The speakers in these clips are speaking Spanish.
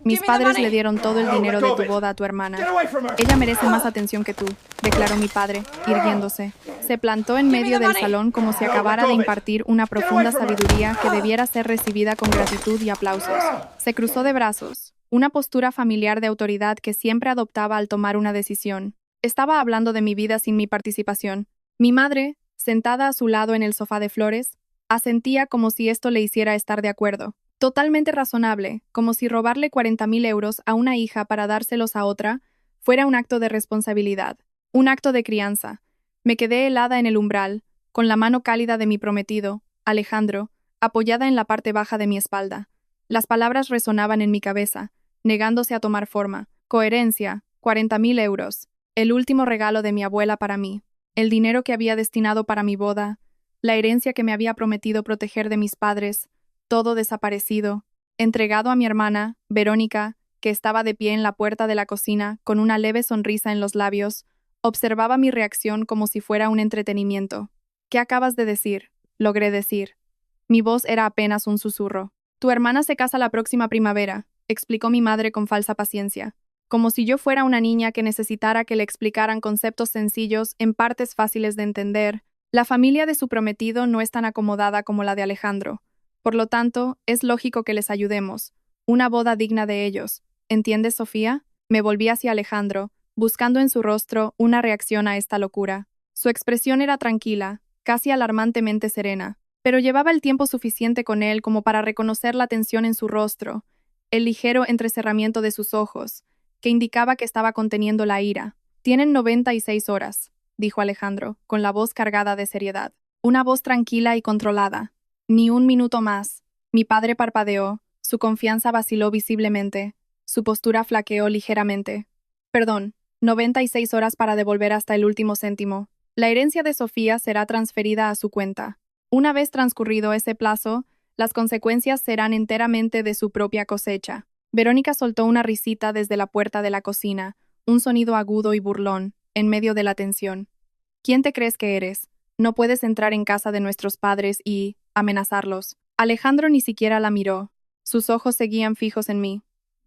Mis padres le dieron todo el dinero de tu boda a tu hermana. Ella merece más atención que tú, declaró mi padre, irguiéndose. Se plantó en medio del salón como si acabara de impartir una profunda sabiduría que debiera ser recibida con gratitud y aplausos. Se cruzó de brazos, una postura familiar de autoridad que siempre adoptaba al tomar una decisión. Estaba hablando de mi vida sin mi participación. Mi madre, sentada a su lado en el sofá de flores, asentía como si esto le hiciera estar de acuerdo. Totalmente razonable, como si robarle 40.000 euros a una hija para dárselos a otra fuera un acto de responsabilidad, un acto de crianza. Me quedé helada en el umbral, con la mano cálida de mi prometido, Alejandro, apoyada en la parte baja de mi espalda. Las palabras resonaban en mi cabeza, negándose a tomar forma. Coherencia, 40.000 euros, el último regalo de mi abuela para mí, el dinero que había destinado para mi boda, la herencia que me había prometido proteger de mis padres, todo desaparecido, entregado a mi hermana, Verónica, que estaba de pie en la puerta de la cocina, con una leve sonrisa en los labios, observaba mi reacción como si fuera un entretenimiento. ¿Qué acabas de decir? Logré decir. Mi voz era apenas un susurro. Tu hermana se casa la próxima primavera, explicó mi madre con falsa paciencia, como si yo fuera una niña que necesitara que le explicaran conceptos sencillos en partes fáciles de entender. La familia de su prometido no es tan acomodada como la de Alejandro. Por lo tanto, es lógico que les ayudemos. Una boda digna de ellos. ¿Entiendes, Sofía? Me volví hacia Alejandro, buscando en su rostro una reacción a esta locura. Su expresión era tranquila, casi alarmantemente serena, pero llevaba el tiempo suficiente con él como para reconocer la tensión en su rostro, el ligero entrecerramiento de sus ojos, que indicaba que estaba conteniendo la ira. Tienen 96 horas, dijo Alejandro, con la voz cargada de seriedad. Una voz tranquila y controlada. Ni un minuto más. Mi padre parpadeó, su confianza vaciló visiblemente, su postura flaqueó ligeramente. Perdón, 96 horas para devolver hasta el último céntimo. La herencia de Sofía será transferida a su cuenta. Una vez transcurrido ese plazo, las consecuencias serán enteramente de su propia cosecha. Verónica soltó una risita desde la puerta de la cocina, un sonido agudo y burlón, en medio de la tensión. ¿Quién te crees que eres? No puedes entrar en casa de nuestros padres y amenazarlos. Alejandro ni siquiera la miró. Sus ojos seguían fijos en mí.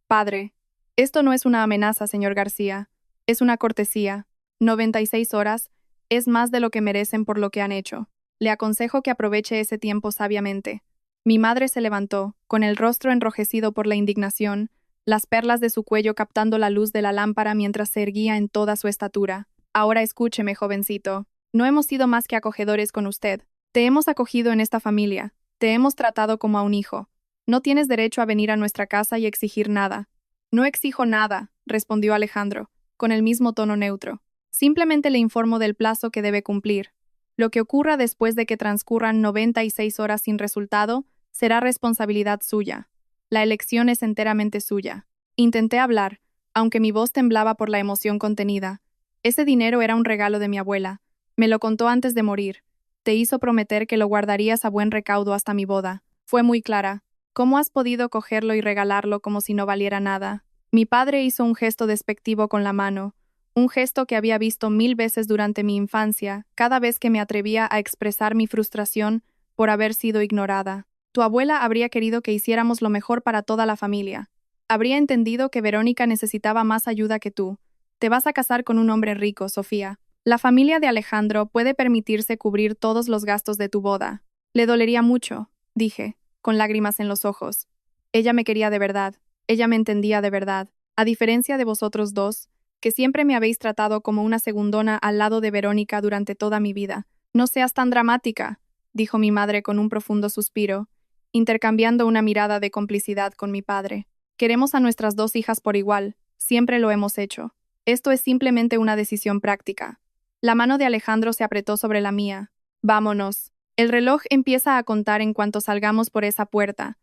Padre, esto no es una amenaza, señor García. Es una cortesía. 96 horas es más de lo que merecen por lo que han hecho. Le aconsejo que aproveche ese tiempo sabiamente. Mi madre se levantó, con el rostro enrojecido por la indignación, las perlas de su cuello captando la luz de la lámpara mientras se erguía en toda su estatura. Ahora escúcheme, jovencito. No hemos sido más que acogedores con usted. Te hemos acogido en esta familia. Te hemos tratado como a un hijo. No tienes derecho a venir a nuestra casa y exigir nada. No exijo nada, respondió Alejandro, con el mismo tono neutro. Simplemente le informo del plazo que debe cumplir. Lo que ocurra después de que transcurran 96 horas sin resultado será responsabilidad suya. La elección es enteramente suya. Intenté hablar, aunque mi voz temblaba por la emoción contenida. Ese dinero era un regalo de mi abuela. Me lo contó antes de morir. Te hizo prometer que lo guardarías a buen recaudo hasta mi boda. Fue muy clara. ¿Cómo has podido cogerlo y regalarlo como si no valiera nada? Mi padre hizo un gesto despectivo con la mano, un gesto que había visto 1000 veces durante mi infancia, cada vez que me atrevía a expresar mi frustración por haber sido ignorada. Tu abuela habría querido que hiciéramos lo mejor para toda la familia. Habría entendido que Verónica necesitaba más ayuda que tú. Te vas a casar con un hombre rico, Sofía. La familia de Alejandro puede permitirse cubrir todos los gastos de tu boda. Le dolería mucho, dije, con lágrimas en los ojos. Ella me quería de verdad. Ella me entendía de verdad. A diferencia de vosotros dos, que siempre me habéis tratado como una segundona al lado de Verónica durante toda mi vida. No seas tan dramática, dijo mi madre con un profundo suspiro, intercambiando una mirada de complicidad con mi padre. Queremos a nuestras dos hijas por igual, siempre lo hemos hecho. Esto es simplemente una decisión práctica. La mano de Alejandro se apretó sobre la mía. Vámonos. El reloj empieza a contar en cuanto salgamos por esa puerta.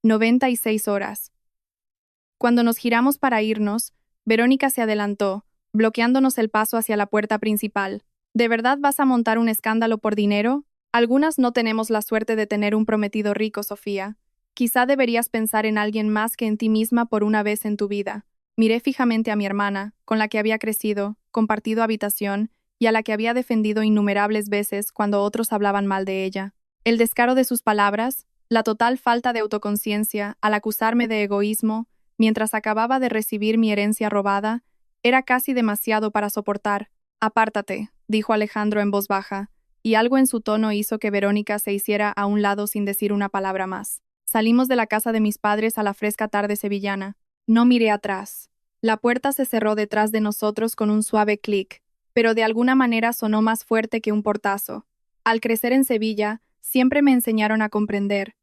96 horas. Cuando nos giramos para irnos, Verónica se adelantó, bloqueándonos el paso hacia la puerta principal. ¿De verdad vas a montar un escándalo por dinero? Algunas no tenemos la suerte de tener un prometido rico, Sofía. Quizá deberías pensar en alguien más que en ti misma por una vez en tu vida. Miré fijamente a mi hermana, con la que había crecido, compartido habitación, y a la que había defendido innumerables veces cuando otros hablaban mal de ella. El descaro de sus palabras, La total falta de autoconciencia al acusarme de egoísmo mientras acababa de recibir mi herencia robada era casi demasiado para soportar. Apártate, dijo Alejandro en voz baja, y algo en su tono hizo que Verónica se hiciera a un lado sin decir una palabra más. Salimos de la casa de mis padres a la fresca tarde sevillana. No miré atrás. La puerta se cerró detrás de nosotros con un suave clic, pero de alguna manera sonó más fuerte que un portazo. Al crecer en Sevilla, siempre me enseñaron a comprender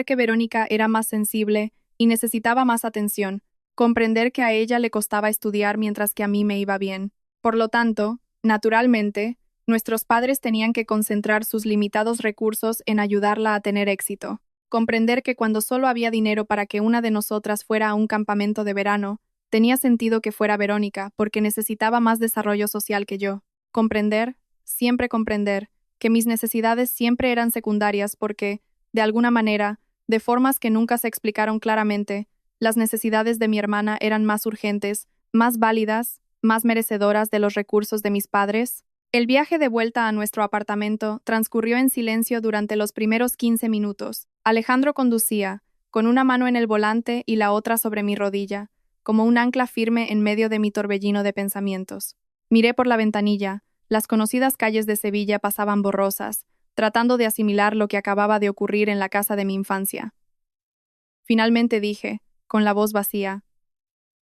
que Verónica era más sensible y necesitaba más atención, comprender que a ella le costaba estudiar mientras que a mí me iba bien. Por lo tanto, naturalmente, nuestros padres tenían que concentrar sus limitados recursos en ayudarla a tener éxito. Comprender que cuando solo había dinero para que una de nosotras fuera a un campamento de verano, tenía sentido que fuera Verónica, porque necesitaba más desarrollo social que yo. Comprender, siempre comprender, que mis necesidades siempre eran secundarias porque, de alguna manera, de formas que nunca se explicaron claramente, las necesidades de mi hermana eran más urgentes, más válidas, más merecedoras de los recursos de mis padres. El viaje de vuelta a nuestro apartamento transcurrió en silencio durante los primeros 15 minutos. Alejandro conducía, con una mano en el volante y la otra sobre mi rodilla, como un ancla firme en medio de mi torbellino de pensamientos. Miré por la ventanilla. Las conocidas calles de Sevilla pasaban borrosas, tratando de asimilar lo que acababa de ocurrir en la casa de mi infancia. Finalmente dije, con la voz vacía,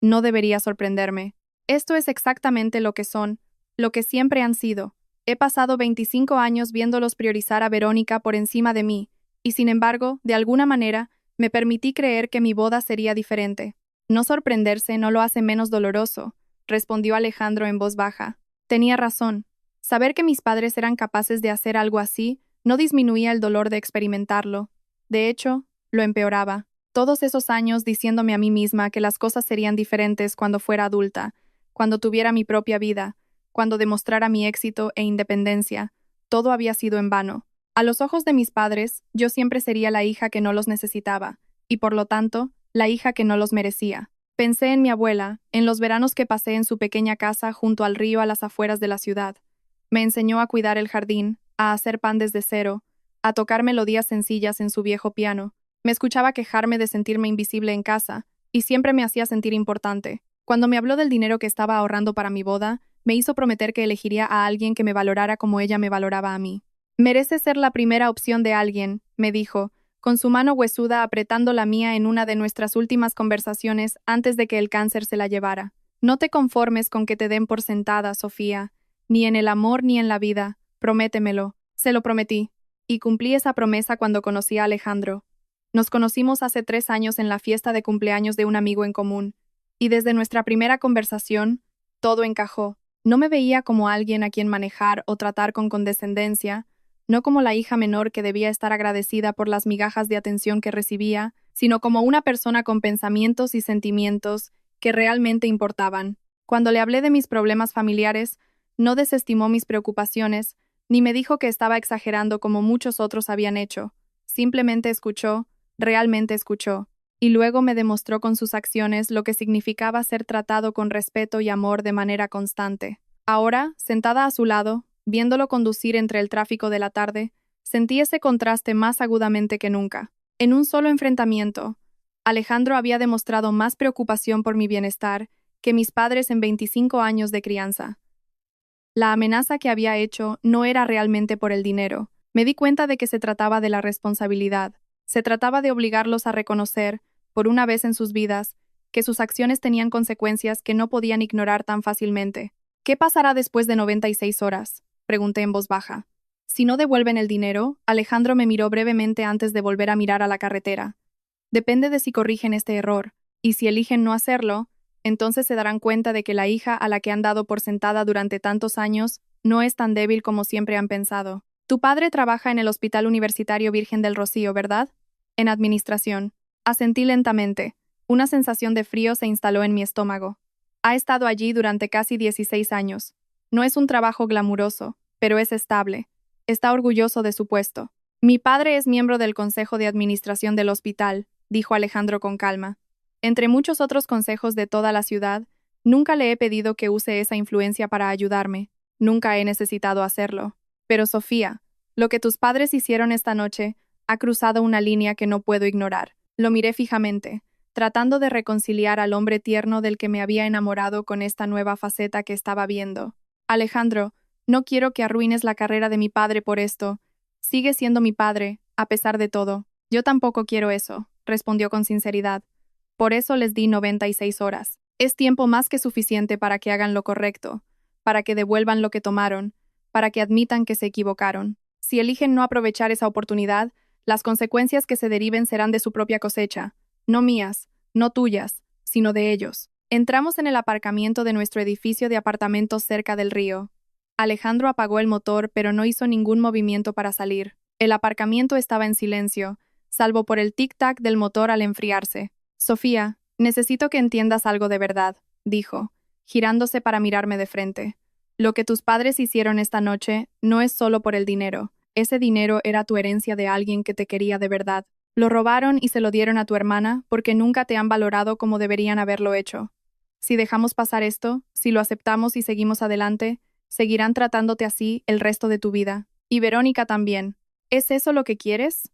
no debería sorprenderme. Esto es exactamente lo que son, lo que siempre han sido. He pasado 25 años viéndolos priorizar a Verónica por encima de mí, y sin embargo, de alguna manera, me permití creer que mi boda sería diferente. No sorprenderse no lo hace menos doloroso, respondió Alejandro en voz baja. Tenía razón. Saber que mis padres eran capaces de hacer algo así no disminuía el dolor de experimentarlo. De hecho, lo empeoraba. Todos esos años diciéndome a mí misma que las cosas serían diferentes cuando fuera adulta, cuando tuviera mi propia vida, cuando demostrara mi éxito e independencia, todo había sido en vano. A los ojos de mis padres, yo siempre sería la hija que no los necesitaba, y por lo tanto, la hija que no los merecía. Pensé en mi abuela, en los veranos que pasé en su pequeña casa junto al río a las afueras de la ciudad. Me enseñó a cuidar el jardín, a hacer pan desde cero, a tocar melodías sencillas en su viejo piano. Me escuchaba quejarme de sentirme invisible en casa, y siempre me hacía sentir importante. Cuando me habló del dinero que estaba ahorrando para mi boda, me hizo prometer que elegiría a alguien que me valorara como ella me valoraba a mí. Mereces ser la primera opción de alguien, me dijo, con su mano huesuda apretando la mía en una de nuestras últimas conversaciones antes de que el cáncer se la llevara. No te conformes con que te den por sentada, Sofía, ni en el amor ni en la vida. Prométemelo. Se lo prometí. Y cumplí esa promesa cuando conocí a Alejandro. Nos conocimos hace 3 años en la fiesta de cumpleaños de un amigo en común. Y desde nuestra primera conversación, todo encajó. No me veía como alguien a quien manejar o tratar con condescendencia, no como la hija menor que debía estar agradecida por las migajas de atención que recibía, sino como una persona con pensamientos y sentimientos que realmente importaban. Cuando le hablé de mis problemas familiares, no desestimó mis preocupaciones, ni me dijo que estaba exagerando como muchos otros habían hecho. Simplemente escuchó, realmente escuchó, y luego me demostró con sus acciones lo que significaba ser tratado con respeto y amor de manera constante. Ahora, sentada a su lado, viéndolo conducir entre el tráfico de la tarde, sentí ese contraste más agudamente que nunca. En un solo enfrentamiento, Alejandro había demostrado más preocupación por mi bienestar que mis padres en 25 años de crianza. La amenaza que había hecho no era realmente por el dinero. Me di cuenta de que se trataba de la responsabilidad. Se trataba de obligarlos a reconocer, por una vez en sus vidas, que sus acciones tenían consecuencias que no podían ignorar tan fácilmente. ¿Qué pasará después de 96 horas? Pregunté en voz baja. Si no devuelven el dinero, Alejandro me miró brevemente antes de volver a mirar a la carretera. Depende de si corrigen este error, y si eligen no hacerlo, entonces se darán cuenta de que la hija a la que han dado por sentada durante tantos años no es tan débil como siempre han pensado. Tu padre trabaja en el Hospital Universitario Virgen del Rocío, ¿verdad? En administración. Asentí lentamente. Una sensación de frío se instaló en mi estómago. Ha estado allí durante casi 16 años. No es un trabajo glamuroso, pero es estable. Está orgulloso de su puesto. Mi padre es miembro del Consejo de Administración del hospital, dijo Alejandro con calma. Entre muchos otros consejos de toda la ciudad, nunca le he pedido que use esa influencia para ayudarme. Nunca he necesitado hacerlo. Pero Sofía, lo que tus padres hicieron esta noche Ha cruzado una línea que no puedo ignorar. Lo miré fijamente, tratando de reconciliar al hombre tierno del que me había enamorado con esta nueva faceta que estaba viendo. Alejandro, no quiero que arruines la carrera de mi padre por esto. Sigue siendo mi padre, a pesar de todo. Yo tampoco quiero eso, respondió con sinceridad. Por eso les di 96 horas. Es tiempo más que suficiente para que hagan lo correcto, para que devuelvan lo que tomaron, para que admitan que se equivocaron. Si eligen no aprovechar esa oportunidad, las consecuencias que se deriven serán de su propia cosecha, no mías, no tuyas, sino de ellos. Entramos en el aparcamiento de nuestro edificio de apartamentos cerca del río. Alejandro apagó el motor, pero no hizo ningún movimiento para salir. El aparcamiento estaba en silencio, salvo por el tic-tac del motor al enfriarse. Sofía, necesito que entiendas algo de verdad, dijo, girándose para mirarme de frente. Lo que tus padres hicieron esta noche no es solo por el dinero. Ese dinero era tu herencia de alguien que te quería de verdad. Lo robaron y se lo dieron a tu hermana porque nunca te han valorado como deberían haberlo hecho. Si dejamos pasar esto, si lo aceptamos y seguimos adelante, seguirán tratándote así el resto de tu vida. Y Verónica también. ¿Es eso lo que quieres?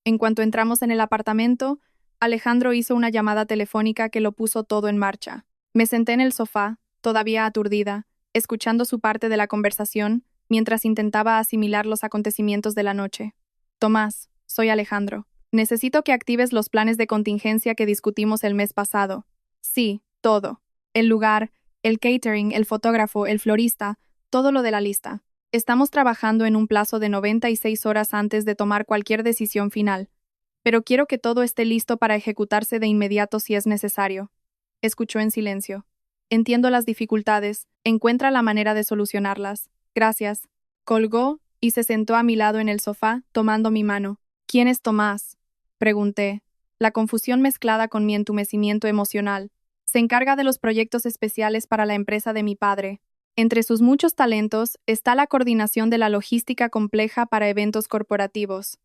En cuanto entramos en el apartamento, Alejandro hizo una llamada telefónica que lo puso todo en marcha. Me senté en el sofá, todavía aturdida, escuchando su parte de la conversación, mientras intentaba asimilar los acontecimientos de la noche. Tomás, soy Alejandro. Necesito que actives los planes de contingencia que discutimos el mes pasado. Sí, todo. El lugar, el catering, el fotógrafo, el florista, todo lo de la lista. Estamos trabajando en un plazo de 96 horas antes de tomar cualquier decisión final, pero quiero que todo esté listo para ejecutarse de inmediato si es necesario. Escuchó en silencio. Entiendo las dificultades, encuentra la manera de solucionarlas. Gracias. Colgó y se sentó a mi lado en el sofá, tomando mi mano. ¿Quién es Tomás? Pregunté, la confusión mezclada con mi entumecimiento emocional. Se encarga de los proyectos especiales para la empresa de mi padre. Entre sus muchos talentos está la coordinación de la logística compleja para eventos corporativos.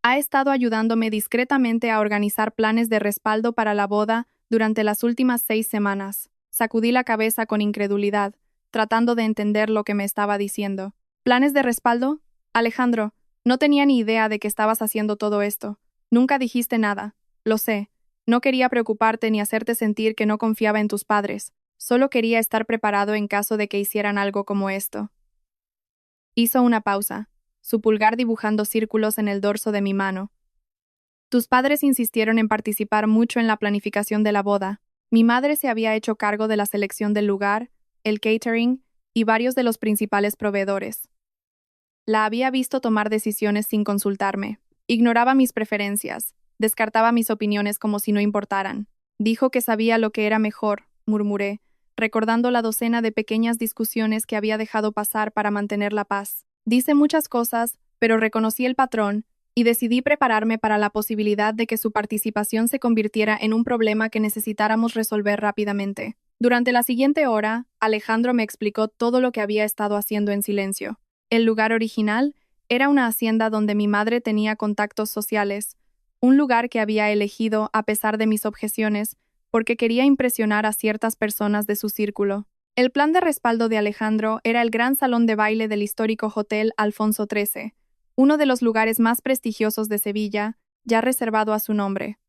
Ha estado ayudándome discretamente a organizar planes de respaldo para la boda durante las últimas 6 semanas. Sacudí la cabeza con incredulidad, tratando de entender lo que me estaba diciendo. ¿Planes de respaldo? Alejandro, no tenía ni idea de que estabas haciendo todo esto. Nunca dijiste nada. Lo sé. No quería preocuparte ni hacerte sentir que no confiaba en tus padres. Solo quería estar preparado en caso de que hicieran algo como esto. Hizo una pausa, su pulgar dibujando círculos en el dorso de mi mano. Tus padres insistieron en participar mucho en la planificación de la boda. Mi madre se había hecho cargo de la selección del lugar, el catering y varios de los principales proveedores. La había visto tomar decisiones sin consultarme. Ignoraba mis preferencias, descartaba mis opiniones como si no importaran. Dijo que sabía lo que era mejor, murmuré, recordando la docena de pequeñas discusiones que había dejado pasar para mantener la paz. Dice muchas cosas, pero reconocí el patrón y decidí prepararme para la posibilidad de que su participación se convirtiera en un problema que necesitáramos resolver rápidamente. Durante la siguiente hora, Alejandro me explicó todo lo que había estado haciendo en silencio. El lugar original era una hacienda donde mi madre tenía contactos sociales, un lugar que había elegido a pesar de mis objeciones, porque quería impresionar a ciertas personas de su círculo. El plan de respaldo de Alejandro era el gran salón de baile del histórico Hotel Alfonso XIII, uno de los lugares más prestigiosos de Sevilla, ya reservado a su nombre.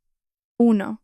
1.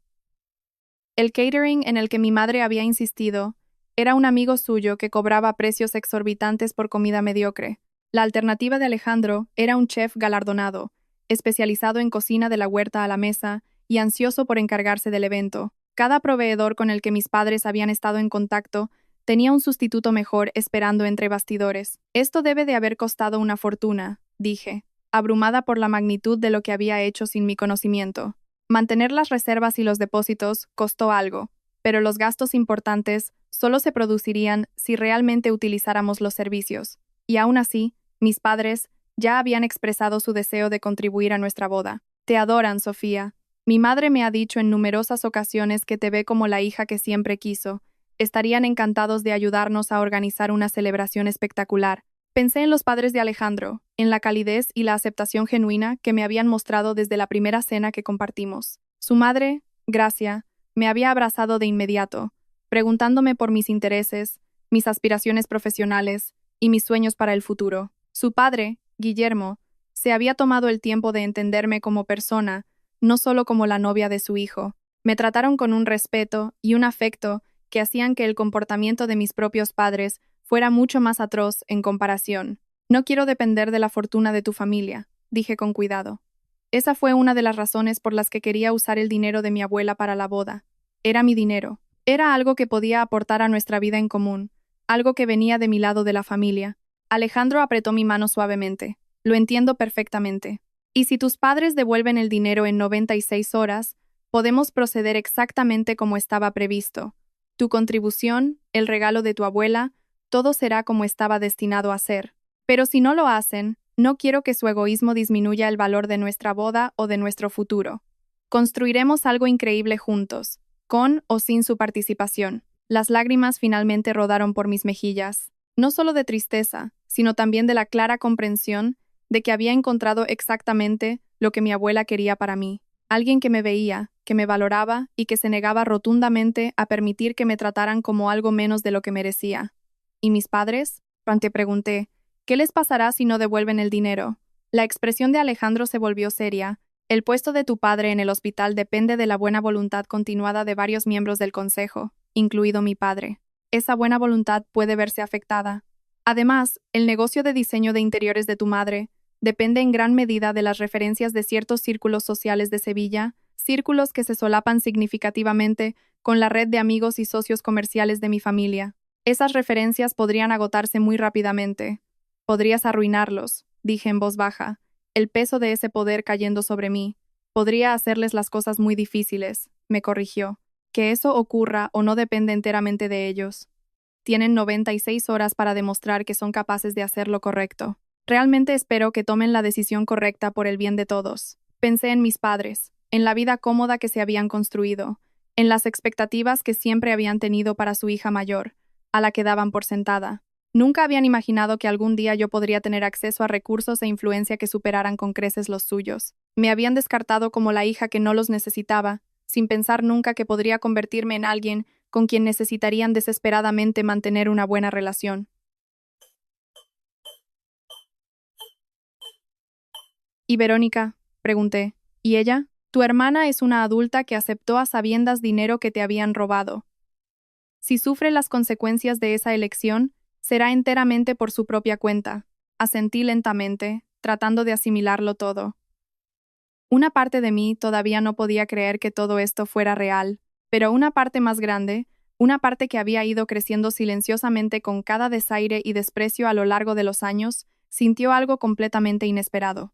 El catering en el que mi madre había insistido era un amigo suyo que cobraba precios exorbitantes por comida mediocre. La alternativa de Alejandro era un chef galardonado, especializado en cocina de la huerta a la mesa y ansioso por encargarse del evento. Cada proveedor con el que mis padres habían estado en contacto tenía un sustituto mejor esperando entre bastidores. Esto debe de haber costado una fortuna, dije, abrumada por la magnitud de lo que había hecho sin mi conocimiento. Mantener las reservas y los depósitos costó algo, pero los gastos importantes solo se producirían si realmente utilizáramos los servicios. Y aún así, mis padres ya habían expresado su deseo de contribuir a nuestra boda. Te adoran, Sofía. Mi madre me ha dicho en numerosas ocasiones que te ve como la hija que siempre quiso. Estarían encantados de ayudarnos a organizar una celebración espectacular. Pensé en los padres de Alejandro, en la calidez y la aceptación genuina que me habían mostrado desde la primera cena que compartimos. Su madre, Gracia, me había abrazado de inmediato, preguntándome por mis intereses, mis aspiraciones profesionales y mis sueños para el futuro. Su padre, Guillermo, Se había tomado el tiempo de entenderme como persona, no solo como la novia de su hijo. Me trataron con un respeto y un afecto que hacían que el comportamiento de mis propios padres fuera mucho más atroz en comparación. No quiero depender de la fortuna de tu familia, dije con cuidado. Esa fue una de las razones por las que quería usar el dinero de mi abuela para la boda. Era mi dinero. Era algo que podía aportar a nuestra vida en común, algo que venía de mi lado de la familia. Alejandro apretó mi mano suavemente. Lo entiendo perfectamente. Y si tus padres devuelven el dinero en 96 horas, podemos proceder exactamente como estaba previsto. Tu contribución, el regalo de tu abuela, todo será como estaba destinado a ser. Pero si no lo hacen, no quiero que su egoísmo disminuya el valor de nuestra boda o de nuestro futuro. Construiremos algo increíble juntos, con o sin su participación. Las lágrimas finalmente rodaron por mis mejillas, no solo de tristeza, sino también de la clara comprensión de que había encontrado exactamente lo que mi abuela quería para mí. Alguien que me veía, que me valoraba y que se negaba rotundamente a permitir que me trataran como algo menos de lo que merecía. ¿Y mis padres? Te pregunté, ¿qué les pasará si no devuelven el dinero? La expresión de Alejandro se volvió seria. El puesto de tu padre en el hospital depende de la buena voluntad continuada de varios miembros del consejo, incluido mi padre. Esa buena voluntad puede verse afectada. Además, el negocio de diseño de interiores de tu madre depende en gran medida de las referencias de ciertos círculos sociales de Sevilla, círculos que se solapan significativamente con la red de amigos y socios comerciales de mi familia. Esas referencias podrían agotarse muy rápidamente. Podrías arruinarlos, dije en voz baja, el peso de ese poder cayendo sobre mí. Podría hacerles las cosas muy difíciles, me corrigió. Que eso ocurra o no depende enteramente de ellos. Tienen 96 horas para demostrar que son capaces de hacer lo correcto. Realmente espero que tomen la decisión correcta por el bien de todos. Pensé en mis padres, en la vida cómoda que se habían construido, en las expectativas que siempre habían tenido para su hija mayor, a la que daban por sentada. Nunca habían imaginado que algún día yo podría tener acceso a recursos e influencia que superaran con creces los suyos. Me habían descartado como la hija que no los necesitaba, sin pensar nunca que podría convertirme en alguien con quien necesitarían desesperadamente mantener una buena relación. ¿Y Verónica? Pregunté. ¿Y ella? Tu hermana es una adulta que aceptó a sabiendas dinero que te habían robado. Si sufre las consecuencias de esa elección, será enteramente por su propia cuenta. Asentí lentamente, tratando de asimilarlo todo. Una parte de mí todavía no podía creer que todo esto fuera real, pero una parte más grande, una parte que había ido creciendo silenciosamente con cada desaire y desprecio a lo largo de los años, sintió algo completamente inesperado.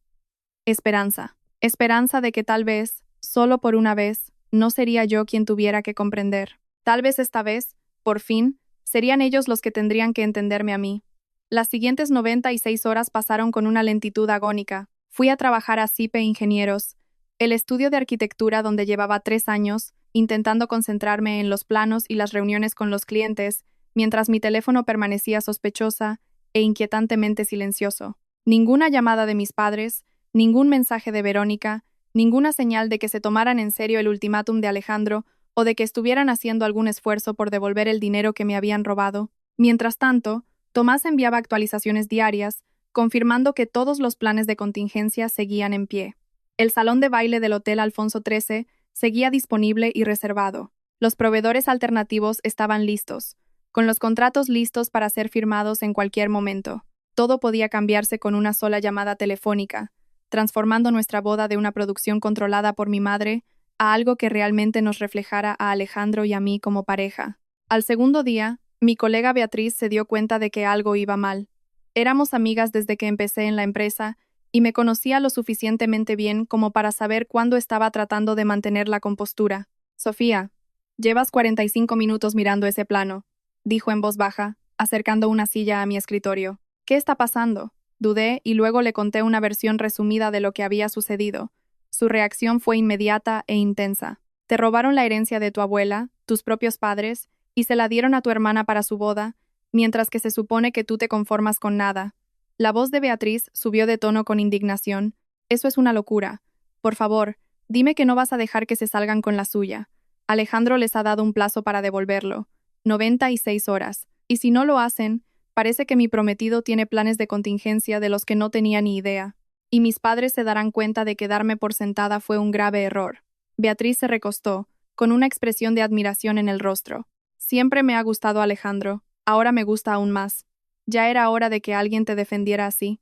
Esperanza. Esperanza de que tal vez, solo por una vez, no sería yo quien tuviera que comprender. Tal vez esta vez, por fin, serían ellos los que tendrían que entenderme a mí. Las siguientes 96 horas pasaron con una lentitud agónica. Fui a trabajar a CIPE Ingenieros, el estudio de arquitectura donde llevaba 3 años, intentando concentrarme en los planos y las reuniones con los clientes, mientras mi teléfono permanecía sospechosa e inquietantemente silencioso. Ninguna llamada de mis padres, ningún mensaje de Verónica, ninguna señal de que se tomaran en serio el ultimátum de Alejandro o de que estuvieran haciendo algún esfuerzo por devolver el dinero que me habían robado. Mientras tanto, Tomás enviaba actualizaciones diarias, confirmando que todos los planes de contingencia seguían en pie. El salón de baile del Hotel Alfonso XIII seguía disponible y reservado. Los proveedores alternativos estaban listos, con los contratos listos para ser firmados en cualquier momento. Todo podía cambiarse con una sola llamada telefónica, transformando nuestra boda de una producción controlada por mi madre a algo que realmente nos reflejara a Alejandro y a mí como pareja. Al segundo día, mi colega Beatriz se dio cuenta de que algo iba mal. Éramos amigas desde que empecé en la empresa y me conocía lo suficientemente bien como para saber cuándo estaba tratando de mantener la compostura. Sofía, llevas 45 minutos mirando ese plano, dijo en voz baja, acercando una silla a mi escritorio. ¿Qué está pasando? Dudé y luego le conté una versión resumida de lo que había sucedido. Su reacción fue inmediata e intensa. Te robaron la herencia de tu abuela, tus propios padres, y se la dieron a tu hermana para su boda, mientras que se supone que tú te conformas con nada. La voz de Beatriz subió de tono con indignación. Eso es una locura. Por favor, dime que no vas a dejar que se salgan con la suya. Alejandro les ha dado un plazo para devolverlo. 96 horas. Y si no lo hacen, parece que mi prometido tiene planes de contingencia de los que no tenía ni idea. y mis padres se darán cuenta de que darme por sentada fue un grave error. Beatriz se recostó, con una expresión de admiración en el rostro. Siempre me ha gustado Alejandro, ahora me gusta aún más. Ya era hora de que alguien te defendiera así.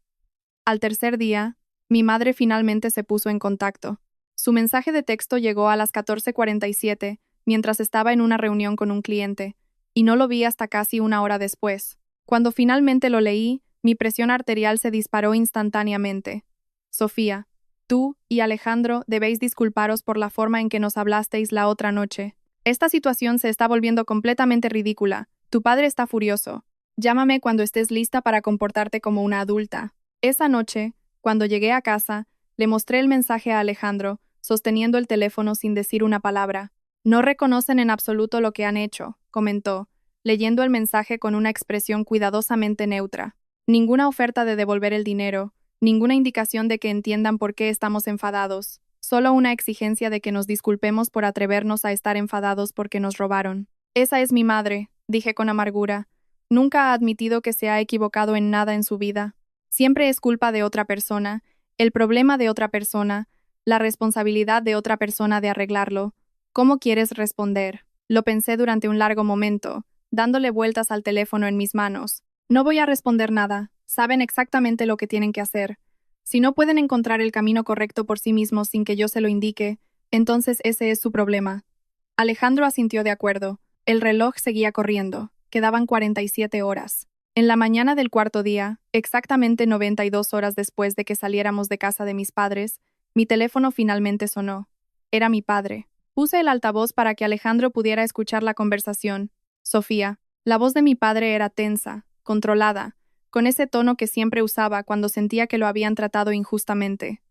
Al tercer día, mi madre finalmente se puso en contacto. Su mensaje de texto llegó a las 14:47, mientras estaba en una reunión con un cliente, y no lo vi hasta casi una hora después. Cuando finalmente lo leí, mi presión arterial se disparó instantáneamente. Sofía, tú y Alejandro debéis disculparos por la forma en que nos hablasteis la otra noche. Esta situación se está volviendo completamente ridícula. Tu padre está furioso. Llámame cuando estés lista para comportarte como una adulta. Esa noche, cuando llegué a casa, le mostré el mensaje a Alejandro, sosteniendo el teléfono sin decir una palabra. No reconocen en absoluto lo que han hecho, comentó, leyendo el mensaje con una expresión cuidadosamente neutra. Ninguna oferta de devolver el dinero, ninguna indicación de que entiendan por qué estamos enfadados, solo una exigencia de que nos disculpemos por atrevernos a estar enfadados porque nos robaron. Esa es mi madre, dije con amargura. Nunca ha admitido que se ha equivocado en nada en su vida. Siempre es culpa de otra persona, el problema de otra persona, la responsabilidad de otra persona de arreglarlo. ¿Cómo quieres responder? Lo pensé durante un largo momento, dándole vueltas al teléfono en mis manos. No voy a responder nada, saben exactamente lo que tienen que hacer. Si no pueden encontrar el camino correcto por sí mismos sin que yo se lo indique, entonces ese es su problema. Alejandro asintió de acuerdo. El reloj seguía corriendo. Quedaban 47 horas. En la mañana del cuarto día, exactamente 92 horas después de que saliéramos de casa de mis padres, mi teléfono finalmente sonó. Era mi padre. Puse el altavoz para que Alejandro pudiera escuchar la conversación. Sofía. La voz de mi padre era tensa, controlada, con ese tono que siempre usaba cuando sentía que lo habían tratado injustamente.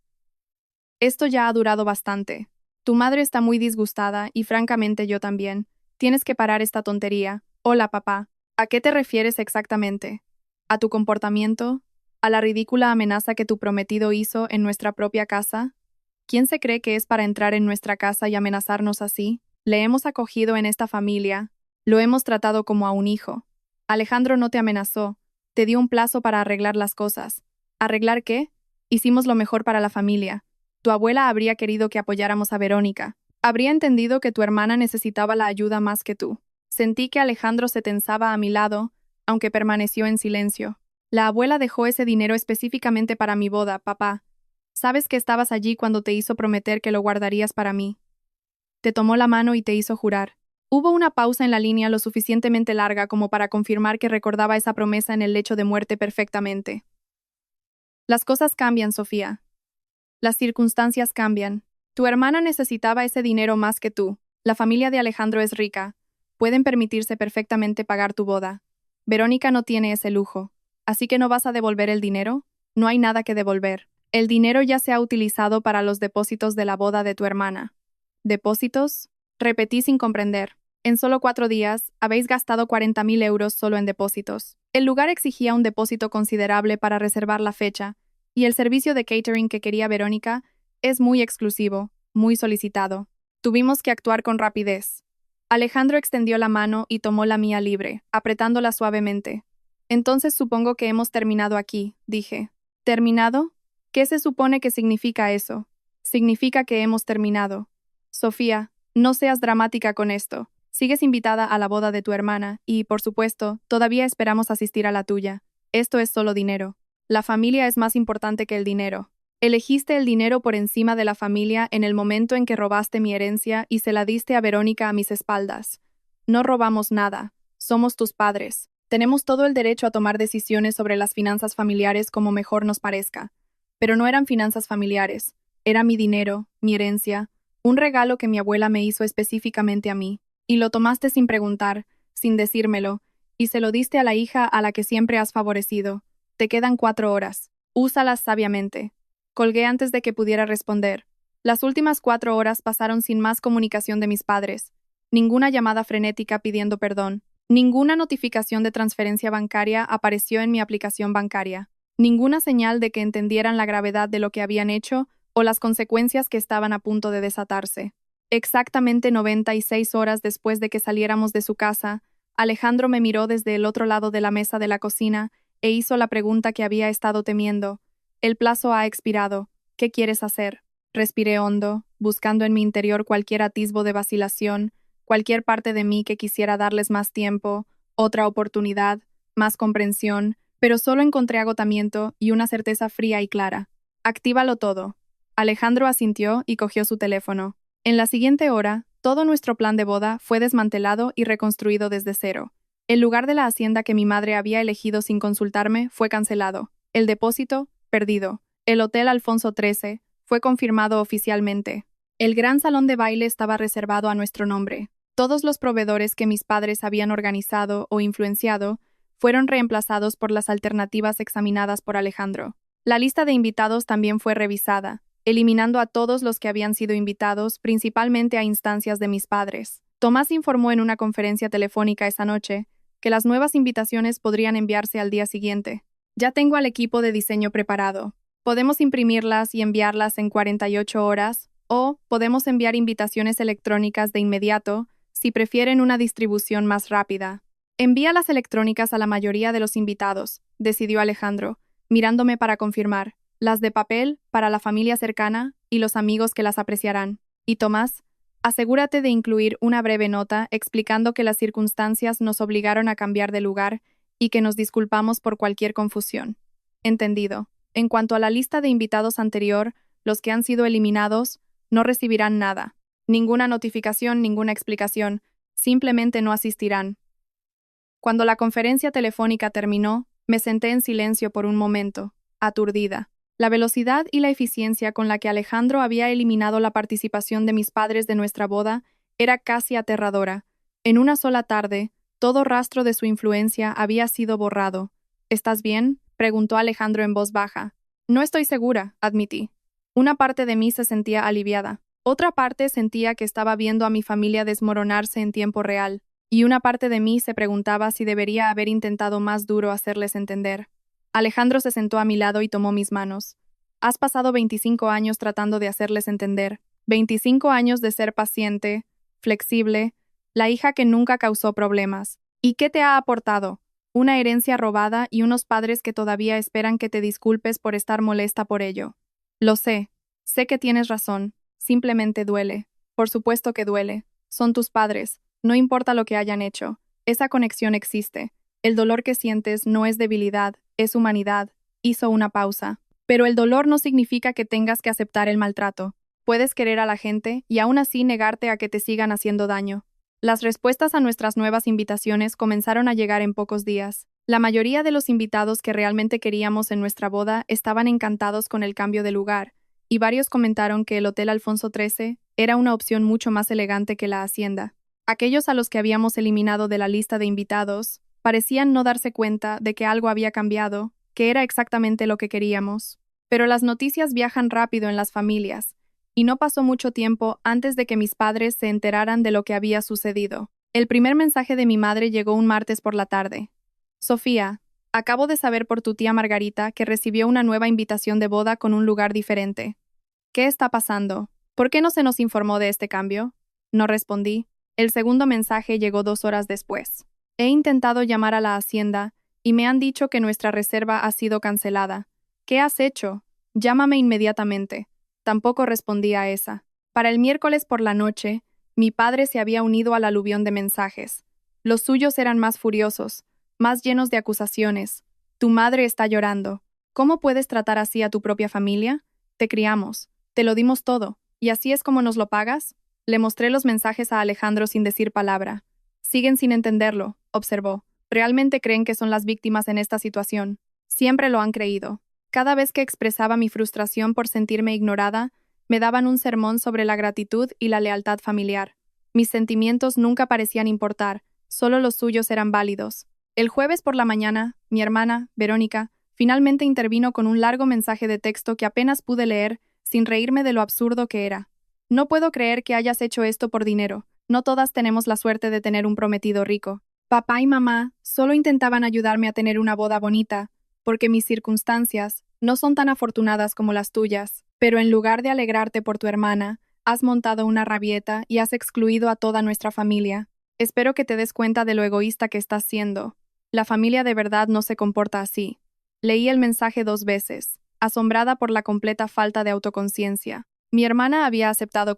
Esto ya ha durado bastante. Tu madre está muy disgustada y francamente yo también. Tienes que parar esta tontería. Hola, papá. ¿A qué te refieres exactamente? ¿A tu comportamiento? ¿A la ridícula amenaza que tu prometido hizo en nuestra propia casa? ¿Quién se cree que es para entrar en nuestra casa y amenazarnos así? Le hemos acogido en esta familia. Lo hemos tratado como a un hijo. Alejandro no te amenazó. Te dio un plazo para arreglar las cosas. ¿Arreglar qué? Hicimos lo mejor para la familia. Tu abuela habría querido que apoyáramos a Verónica. Habría entendido que tu hermana necesitaba la ayuda más que tú. Sentí que Alejandro se tensaba a mi lado, aunque permaneció en silencio. La abuela dejó ese dinero específicamente para mi boda, papá. Sabes que estabas allí cuando te hizo prometer que lo guardarías para mí. Te tomó la mano y te hizo jurar. Hubo una pausa en la línea lo suficientemente larga como para confirmar que recordaba esa promesa en el lecho de muerte perfectamente. Las cosas cambian, Sofía. Las circunstancias cambian. Tu hermana necesitaba ese dinero más que tú. La familia de Alejandro es rica. Pueden permitirse perfectamente pagar tu boda. Verónica no tiene ese lujo. ¿Así que no vas a devolver el dinero? No hay nada que devolver. El dinero ya se ha utilizado para los depósitos de la boda de tu hermana. ¿Depósitos? Repetí sin comprender. En solo 4 días, habéis gastado 40.000 euros solo en depósitos. El lugar exigía un depósito considerable para reservar la fecha, y el servicio de catering que quería Verónica es muy exclusivo, muy solicitado. Tuvimos que actuar con rapidez. Alejandro extendió la mano y tomó la mía libre, apretándola suavemente. Entonces supongo que hemos terminado aquí, dije. ¿Terminado? ¿Qué se supone que significa eso? Significa que hemos terminado. Sofía, no seas dramática con esto. Sigues invitada a la boda de tu hermana y, por supuesto, todavía esperamos asistir a la tuya. Esto es solo dinero. La familia es más importante que el dinero. Elegiste el dinero por encima de la familia en el momento en que robaste mi herencia y se la diste a Verónica a mis espaldas. No robamos nada. Somos tus padres. Tenemos todo el derecho a tomar decisiones sobre las finanzas familiares como mejor nos parezca. Pero no eran finanzas familiares. Era mi dinero, mi herencia, un regalo que mi abuela me hizo específicamente a mí. Y lo tomaste sin preguntar, sin decírmelo, y se lo diste a la hija a la que siempre has favorecido. Te quedan 4 horas. Úsalas sabiamente. Colgué antes de que pudiera responder. Las últimas 4 horas pasaron sin más comunicación de mis padres. Ninguna llamada frenética pidiendo perdón. Ninguna notificación de transferencia bancaria apareció en mi aplicación bancaria. Ninguna señal de que entendieran la gravedad de lo que habían hecho o las consecuencias que estaban a punto de desatarse. Exactamente 96 horas después de que saliéramos de su casa, Alejandro me miró desde el otro lado de la mesa de la cocina e hizo la pregunta que había estado temiendo. El plazo ha expirado. ¿Qué quieres hacer? Respiré hondo, buscando en mi interior cualquier atisbo de vacilación, cualquier parte de mí que quisiera darles más tiempo, otra oportunidad, más comprensión, pero solo encontré agotamiento y una certeza fría y clara. Actívalo todo. Alejandro asintió y cogió su teléfono. En la siguiente hora, todo nuestro plan de boda fue desmantelado y reconstruido desde cero. El lugar de la hacienda que mi madre había elegido sin consultarme fue cancelado. El depósito, perdido. El Hotel Alfonso XIII fue confirmado oficialmente. El gran salón de baile estaba reservado a nuestro nombre. Todos los proveedores que mis padres habían organizado o influenciado fueron reemplazados por las alternativas examinadas por Alejandro. La lista de invitados también fue revisada, eliminando a todos los que habían sido invitados, principalmente a instancias de mis padres. Tomás informó en una conferencia telefónica esa noche que las nuevas invitaciones podrían enviarse al día siguiente. Ya tengo al equipo de diseño preparado. Podemos imprimirlas y enviarlas en 48 horas, o podemos enviar invitaciones electrónicas de inmediato si prefieren una distribución más rápida. Envía las electrónicas a la mayoría de los invitados, decidió Alejandro, mirándome para confirmar. Las de papel para la familia cercana y los amigos que las apreciarán. Y Tomás, asegúrate de incluir una breve nota explicando que las circunstancias nos obligaron a cambiar de lugar y que nos disculpamos por cualquier confusión. Entendido. En cuanto a la lista de invitados anterior, los que han sido eliminados no recibirán nada. Ninguna notificación, ninguna explicación. Simplemente no asistirán. Cuando la conferencia telefónica terminó, me senté en silencio por un momento, aturdida. La velocidad y la eficiencia con la que Alejandro había eliminado la participación de mis padres de nuestra boda era casi aterradora. En una sola tarde, todo rastro de su influencia había sido borrado. ¿Estás bien?, preguntó Alejandro en voz baja. No estoy segura, admití. Una parte de mí se sentía aliviada. Otra parte sentía que estaba viendo a mi familia desmoronarse en tiempo real. Y una parte de mí se preguntaba si debería haber intentado más duro hacerles entender. Alejandro se sentó a mi lado y tomó mis manos. Has pasado 25 años tratando de hacerles entender. 25 años de ser paciente, flexible, la hija que nunca causó problemas. ¿Y qué te ha aportado? Una herencia robada y unos padres que todavía esperan que te disculpes por estar molesta por ello. Lo sé. Sé que tienes razón. Simplemente duele. Por supuesto que duele. Son tus padres. No importa lo que hayan hecho. Esa conexión existe. El dolor que sientes no es debilidad, es humanidad. Hizo una pausa. Pero el dolor no significa que tengas que aceptar el maltrato. Puedes querer a la gente y aún así negarte a que te sigan haciendo daño. Las respuestas a nuestras nuevas invitaciones comenzaron a llegar en pocos días. La mayoría de los invitados que realmente queríamos en nuestra boda estaban encantados con el cambio de lugar, y varios comentaron que el Hotel Alfonso XIII era una opción mucho más elegante que la hacienda. Aquellos a los que habíamos eliminado de la lista de invitados parecían no darse cuenta de que algo había cambiado, que era exactamente lo que queríamos. Pero las noticias viajan rápido en las familias, y no pasó mucho tiempo antes de que mis padres se enteraran de lo que había sucedido. El primer mensaje de mi madre llegó un martes por la tarde. Sofía, acabo de saber por tu tía Margarita que recibió una nueva invitación de boda con un lugar diferente. ¿Qué está pasando? ¿Por qué no se nos informó de este cambio? No respondí. El segundo mensaje llegó 2 horas después. He intentado llamar a la hacienda y me han dicho que nuestra reserva ha sido cancelada. ¿Qué has hecho? Llámame inmediatamente. Tampoco respondí a esa. Para el miércoles por la noche, mi padre se había unido al aluvión de mensajes. Los suyos eran más furiosos, más llenos de acusaciones. Tu madre está llorando. ¿Cómo puedes tratar así a tu propia familia? Te criamos, te lo dimos todo, ¿y así es como nos lo pagas? Le mostré los mensajes a Alejandro sin decir palabra. Siguen sin entenderlo, observó. Realmente creen que son las víctimas en esta situación. Siempre lo han creído. Cada vez que expresaba mi frustración por sentirme ignorada, me daban un sermón sobre la gratitud y la lealtad familiar. Mis sentimientos nunca parecían importar, solo los suyos eran válidos. El jueves por la mañana, mi hermana, Verónica, finalmente intervino con un largo mensaje de texto que apenas pude leer, sin reírme de lo absurdo que era. No puedo creer que hayas hecho esto por dinero. No todas tenemos la suerte de tener un prometido rico. Papá y mamá solo intentaban ayudarme a tener una boda bonita, porque mis circunstancias no son tan afortunadas como las tuyas, pero en lugar de alegrarte por tu hermana, has montado una rabieta y has excluido a toda nuestra familia. Espero que te des cuenta de lo egoísta que estás siendo. La familia de verdad no se comporta así. Leí el mensaje 2 veces. asombrada por la completa falta de autoconciencia. Mi hermana había aceptado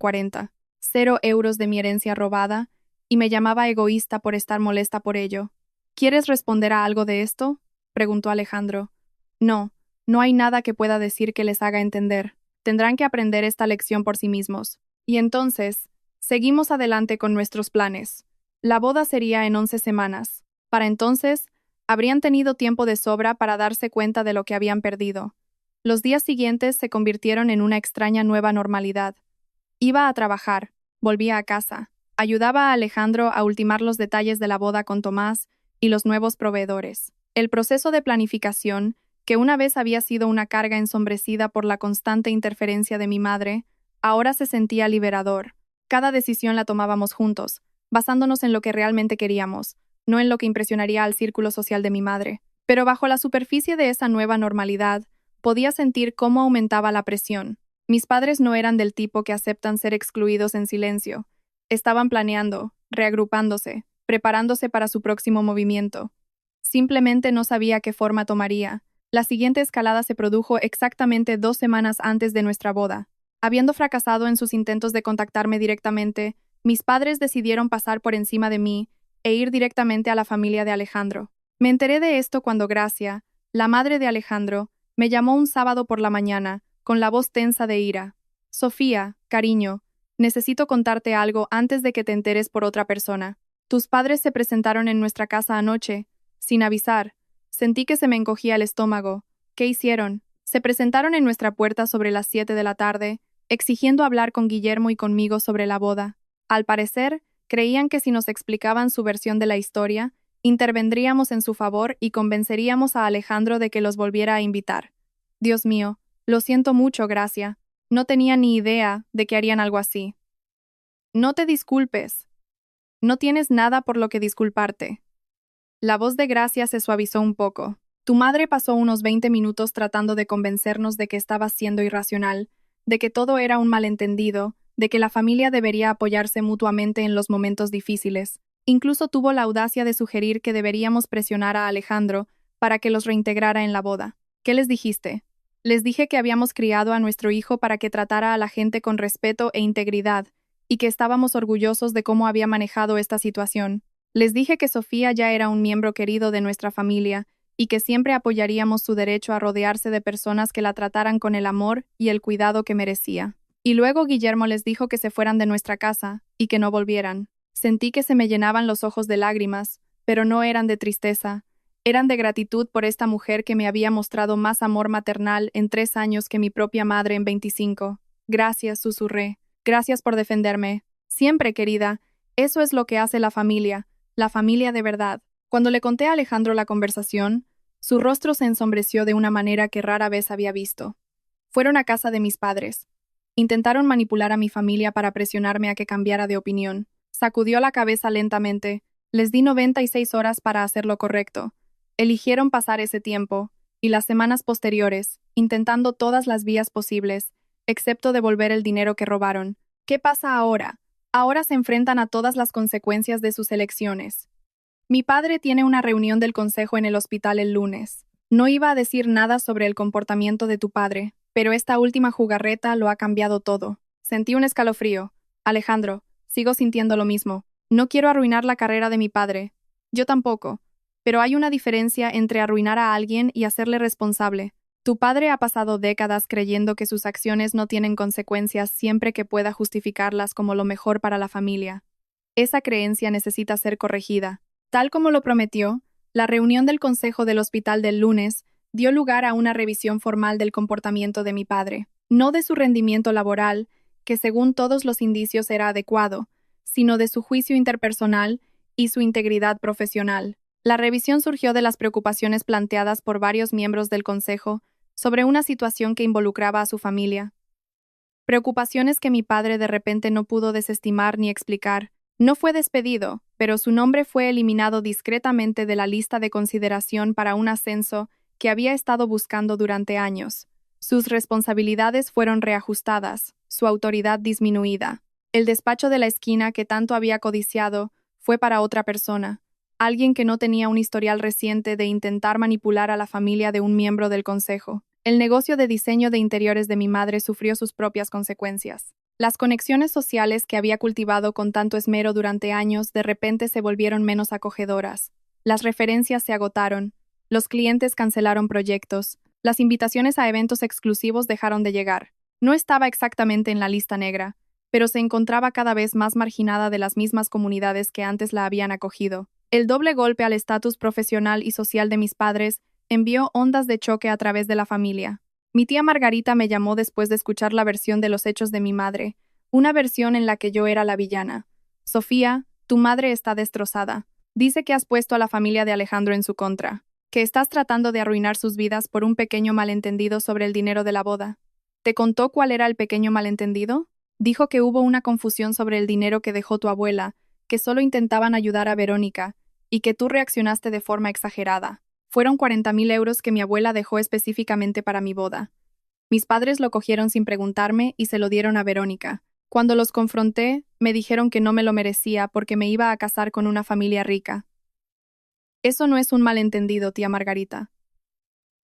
0 euros de mi herencia robada y me llamaba egoísta por estar molesta por ello. ¿Quieres responder a algo de esto?, preguntó Alejandro. No, no hay nada que pueda decir que les haga entender. Tendrán que aprender esta lección por sí mismos. Y entonces, seguimos adelante con nuestros planes. La boda sería en 11 semanas. Para entonces, habrían tenido tiempo de sobra para darse cuenta de lo que habían perdido. Los días siguientes se convirtieron en una extraña nueva normalidad. Iba a trabajar, volvía a casa, ayudaba a Alejandro a ultimar los detalles de la boda con Tomás y los nuevos proveedores. El proceso de planificación, que una vez había sido una carga ensombrecida por la constante interferencia de mi madre, ahora se sentía liberador. Cada decisión la tomábamos juntos, basándonos en lo que realmente queríamos, no en lo que impresionaría al círculo social de mi madre. Pero bajo la superficie de esa nueva normalidad, podía sentir cómo aumentaba la presión. Mis padres no eran del tipo que aceptan ser excluidos en silencio. Estaban planeando, reagrupándose, preparándose para su próximo movimiento. Simplemente no sabía qué forma tomaría. La siguiente escalada se produjo exactamente 2 semanas antes de nuestra boda. Habiendo fracasado en sus intentos de contactarme directamente, mis padres decidieron pasar por encima de mí e ir directamente a la familia de Alejandro. Me enteré de esto cuando Gracia, la madre de Alejandro, me llamó un sábado por la mañana, con la voz tensa de ira. Sofía, cariño, necesito contarte algo antes de que te enteres por otra persona. Tus padres se presentaron en nuestra casa anoche, sin avisar. Sentí que se me encogía el estómago. ¿Qué hicieron? Se presentaron en nuestra puerta sobre las 7 de la tarde, exigiendo hablar con Guillermo y conmigo sobre la boda. Al parecer, creían que si nos explicaban su versión de la historia, intervendríamos en su favor y convenceríamos a Alejandro de que los volviera a invitar. Dios mío, lo siento mucho, Gracia. No tenía ni idea de que harían algo así. No te disculpes. No tienes nada por lo que disculparte. La voz de Gracia se suavizó un poco. Tu madre pasó unos 20 minutos tratando de convencernos de que estabas siendo irracional, de que todo era un malentendido, de que la familia debería apoyarse mutuamente en los momentos difíciles. Incluso tuvo la audacia de sugerir que deberíamos presionar a Alejandro para que los reintegrara en la boda. ¿Qué les dijiste? Les dije que habíamos criado a nuestro hijo para que tratara a la gente con respeto e integridad, y que estábamos orgullosos de cómo había manejado esta situación. Les dije que Sofía ya era un miembro querido de nuestra familia, y que siempre apoyaríamos su derecho a rodearse de personas que la trataran con el amor y el cuidado que merecía. Y luego Guillermo les dijo que se fueran de nuestra casa, y que no volvieran. Sentí que se me llenaban los ojos de lágrimas, pero no eran de tristeza. Eran de gratitud por esta mujer que me había mostrado más amor maternal en 3 años que mi propia madre en 25. Gracias, susurré. Gracias por defenderme. Siempre, querida. Eso es lo que hace la familia de verdad. Cuando le conté a Alejandro la conversación, su rostro se ensombreció de una manera que rara vez había visto. Fueron a casa de mis padres. Intentaron manipular a mi familia para presionarme a que cambiara de opinión. Sacudió la cabeza lentamente. Les di 96 horas para hacer lo correcto. Eligieron pasar ese tiempo, y las semanas posteriores, intentando todas las vías posibles, excepto devolver el dinero que robaron. ¿Qué pasa ahora? Ahora se enfrentan a todas las consecuencias de sus elecciones. Mi padre tiene una reunión del consejo en el hospital el lunes. No iba a decir nada sobre el comportamiento de tu padre, pero esta última jugarreta lo ha cambiado todo. Sentí un escalofrío. Alejandro, sigo sintiendo lo mismo. No quiero arruinar la carrera de mi padre. Yo tampoco. Pero hay una diferencia entre arruinar a alguien y hacerle responsable. Tu padre ha pasado décadas creyendo que sus acciones no tienen consecuencias siempre que pueda justificarlas como lo mejor para la familia. Esa creencia necesita ser corregida. Tal como lo prometió, la reunión del consejo del hospital del lunes dio lugar a una revisión formal del comportamiento de mi padre, no de su rendimiento laboral, que según todos los indicios era adecuado, sino de su juicio interpersonal y su integridad profesional. La revisión surgió de las preocupaciones planteadas por varios miembros del consejo sobre una situación que involucraba a su familia. Preocupaciones que mi padre de repente no pudo desestimar ni explicar. No fue despedido, pero su nombre fue eliminado discretamente de la lista de consideración para un ascenso que había estado buscando durante años. Sus responsabilidades fueron reajustadas, su autoridad disminuida. El despacho de la esquina que tanto había codiciado fue para otra persona, alguien que no tenía un historial reciente de intentar manipular a la familia de un miembro del consejo. El negocio de diseño de interiores de mi madre sufrió sus propias consecuencias. Las conexiones sociales que había cultivado con tanto esmero durante años de repente se volvieron menos acogedoras. Las referencias se agotaron, los clientes cancelaron proyectos, las invitaciones a eventos exclusivos dejaron de llegar. No estaba exactamente en la lista negra, pero se encontraba cada vez más marginada de las mismas comunidades que antes la habían acogido. El doble golpe al estatus profesional y social de mis padres envió ondas de choque a través de la familia. Mi tía Margarita me llamó después de escuchar la versión de los hechos de mi madre, una versión en la que yo era la villana. Sofía, tu madre está destrozada. Dice que has puesto a la familia de Alejandro en su contra, que estás tratando de arruinar sus vidas por un pequeño malentendido sobre el dinero de la boda. ¿Te contó cuál era el pequeño malentendido? Dijo que hubo una confusión sobre el dinero que dejó tu abuela, que solo intentaban ayudar a Verónica, y que tú reaccionaste de forma exagerada. Fueron 40.000 euros que mi abuela dejó específicamente para mi boda. Mis padres lo cogieron sin preguntarme y se lo dieron a Verónica. Cuando los confronté, me dijeron que no me lo merecía porque me iba a casar con una familia rica. Eso no es un malentendido, tía Margarita.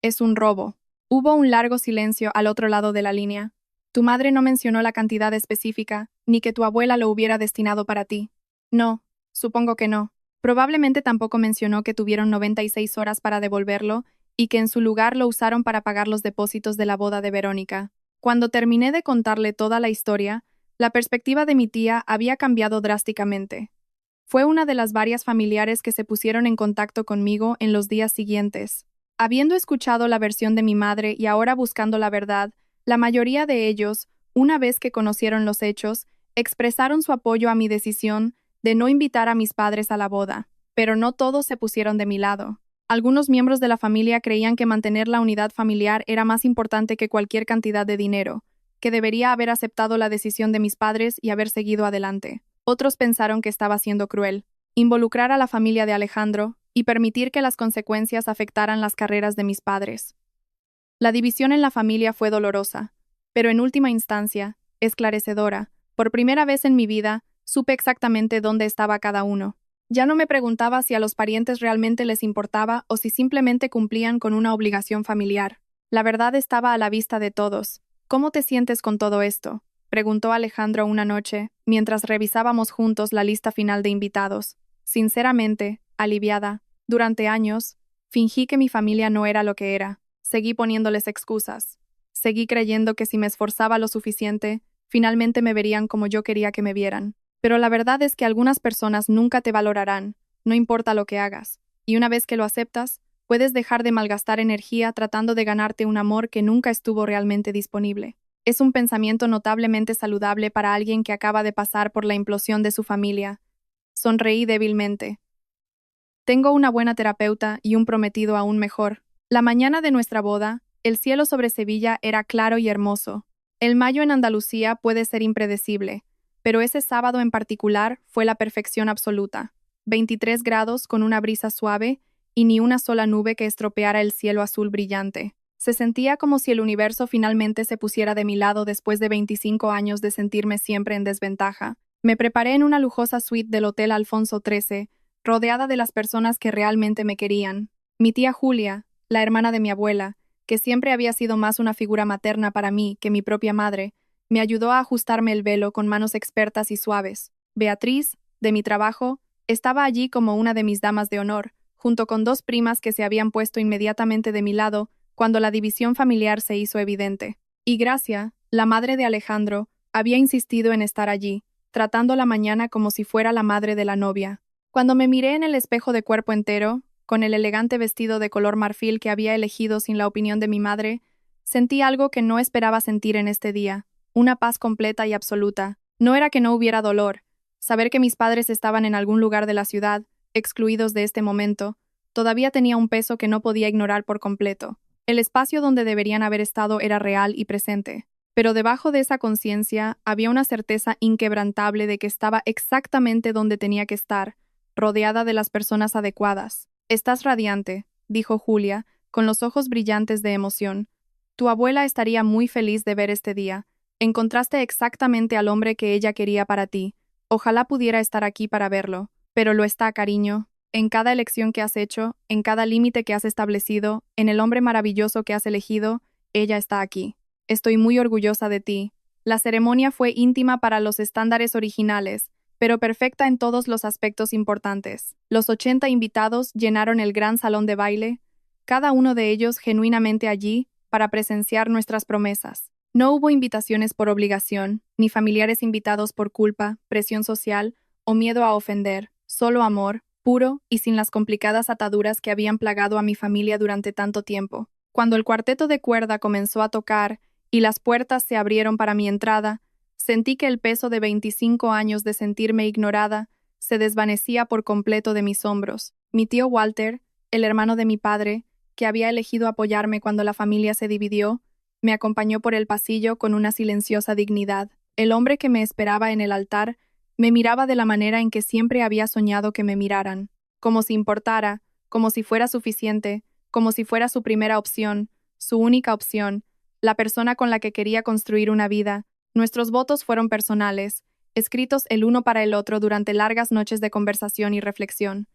Es un robo. Hubo un largo silencio al otro lado de la línea. Tu madre no mencionó la cantidad específica, ni que tu abuela lo hubiera destinado para ti. No, supongo que no. Probablemente tampoco mencionó que tuvieron 96 horas para devolverlo y que en su lugar lo usaron para pagar los depósitos de la boda de Verónica. Cuando terminé de contarle toda la historia, la perspectiva de mi tía había cambiado drásticamente. Fue una de las varias familiares que se pusieron en contacto conmigo en los días siguientes. Habiendo escuchado la versión de mi madre y ahora buscando la verdad, la mayoría de ellos, una vez que conocieron los hechos, expresaron su apoyo a mi decisión de no invitar a mis padres a la boda, pero no todos se pusieron de mi lado. Algunos miembros de la familia creían que mantener la unidad familiar era más importante que cualquier cantidad de dinero, que debería haber aceptado la decisión de mis padres y haber seguido adelante. Otros pensaron que estaba siendo cruel, involucrar a la familia de Alejandro y permitir que las consecuencias afectaran las carreras de mis padres. La división en la familia fue dolorosa, pero en última instancia, esclarecedora. Por primera vez en mi vida, supe exactamente dónde estaba cada uno. Ya no me preguntaba si a los parientes realmente les importaba o si simplemente cumplían con una obligación familiar. La verdad estaba a la vista de todos. ¿Cómo te sientes con todo esto?, preguntó Alejandro una noche, mientras revisábamos juntos la lista final de invitados. Sinceramente, aliviada. Durante años, fingí que mi familia no era lo que era. Seguí poniéndoles excusas. Seguí creyendo que si me esforzaba lo suficiente, finalmente me verían como yo quería que me vieran. Pero la verdad es que algunas personas nunca te valorarán, no importa lo que hagas. Y una vez que lo aceptas, puedes dejar de malgastar energía tratando de ganarte un amor que nunca estuvo realmente disponible. Es un pensamiento notablemente saludable para alguien que acaba de pasar por la implosión de su familia. Sonreí débilmente. Tengo una buena terapeuta y un prometido aún mejor. La mañana de nuestra boda, el cielo sobre Sevilla era claro y hermoso. El mayo en Andalucía puede ser impredecible, pero ese sábado en particular fue la perfección absoluta. 23 grados con una brisa suave y ni una sola nube que estropeara el cielo azul brillante. Se sentía como si el universo finalmente se pusiera de mi lado después de 25 años de sentirme siempre en desventaja. Me preparé en una lujosa suite del Hotel Alfonso XIII, rodeada de las personas que realmente me querían. Mi tía Julia, la hermana de mi abuela, que siempre había sido más una figura materna para mí que mi propia madre, me ayudó a ajustarme el velo con manos expertas y suaves. Beatriz, de mi trabajo, estaba allí como una de mis damas de honor, junto con 2 primas que se habían puesto inmediatamente de mi lado cuando la división familiar se hizo evidente. Y Gracia, la madre de Alejandro, había insistido en estar allí, tratando la mañana como si fuera la madre de la novia. Cuando me miré en el espejo de cuerpo entero, con el elegante vestido de color marfil que había elegido sin la opinión de mi madre, sentí algo que no esperaba sentir en este día, una paz completa y absoluta. No era que no hubiera dolor. Saber que mis padres estaban en algún lugar de la ciudad, excluidos de este momento, todavía tenía un peso que no podía ignorar por completo. El espacio donde deberían haber estado era real y presente, pero debajo de esa conciencia había una certeza inquebrantable de que estaba exactamente donde tenía que estar, rodeada de las personas adecuadas. Estás radiante, dijo Julia, con los ojos brillantes de emoción. Tu abuela estaría muy feliz de ver este día. Encontraste exactamente al hombre que ella quería para ti. Ojalá pudiera estar aquí para verlo. Pero lo está, cariño. En cada elección que has hecho, en cada límite que has establecido, en el hombre maravilloso que has elegido, ella está aquí. Estoy muy orgullosa de ti. La ceremonia fue íntima para los estándares originales, pero perfecta en todos los aspectos importantes. Los 80 invitados llenaron el gran salón de baile, cada uno de ellos genuinamente allí para presenciar nuestras promesas. No hubo invitaciones por obligación, ni familiares invitados por culpa, presión social o miedo a ofender, solo amor, puro y sin las complicadas ataduras que habían plagado a mi familia durante tanto tiempo. Cuando el cuarteto de cuerda comenzó a tocar y las puertas se abrieron para mi entrada, sentí que el peso de 25 años de sentirme ignorada se desvanecía por completo de mis hombros. Mi tío Walter, el hermano de mi padre, que había elegido apoyarme cuando la familia se dividió, me acompañó por el pasillo con una silenciosa dignidad. El hombre que me esperaba en el altar me miraba de la manera en que siempre había soñado que me miraran, como si importara, como si fuera suficiente, como si fuera su primera opción, su única opción, la persona con la que quería construir una vida. Nuestros votos fueron personales, escritos el uno para el otro durante largas noches de conversación y reflexión.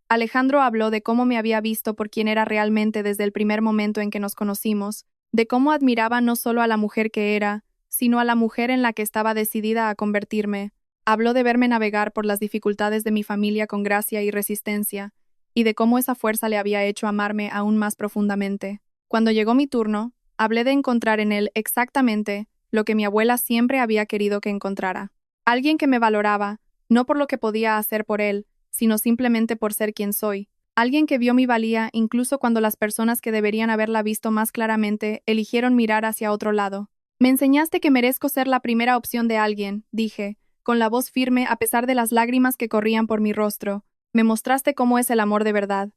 Alejandro habló de cómo me había visto por quien era realmente desde el primer momento en que nos conocimos, de cómo admiraba no solo a la mujer que era, sino a la mujer en la que estaba decidida a convertirme. Habló de verme navegar por las dificultades de mi familia con gracia y resistencia, y de cómo esa fuerza le había hecho amarme aún más profundamente. Cuando llegó mi turno, hablé de encontrar en él exactamente lo que mi abuela siempre había querido que encontrara. Alguien que me valoraba, no por lo que podía hacer por él, sino simplemente por ser quien soy. Alguien que vio mi valía incluso cuando las personas que deberían haberla visto más claramente eligieron mirar hacia otro lado. Me enseñaste que merezco ser la primera opción de alguien, dije, con la voz firme a pesar de las lágrimas que corrían por mi rostro. Me mostraste cómo es el amor de verdad,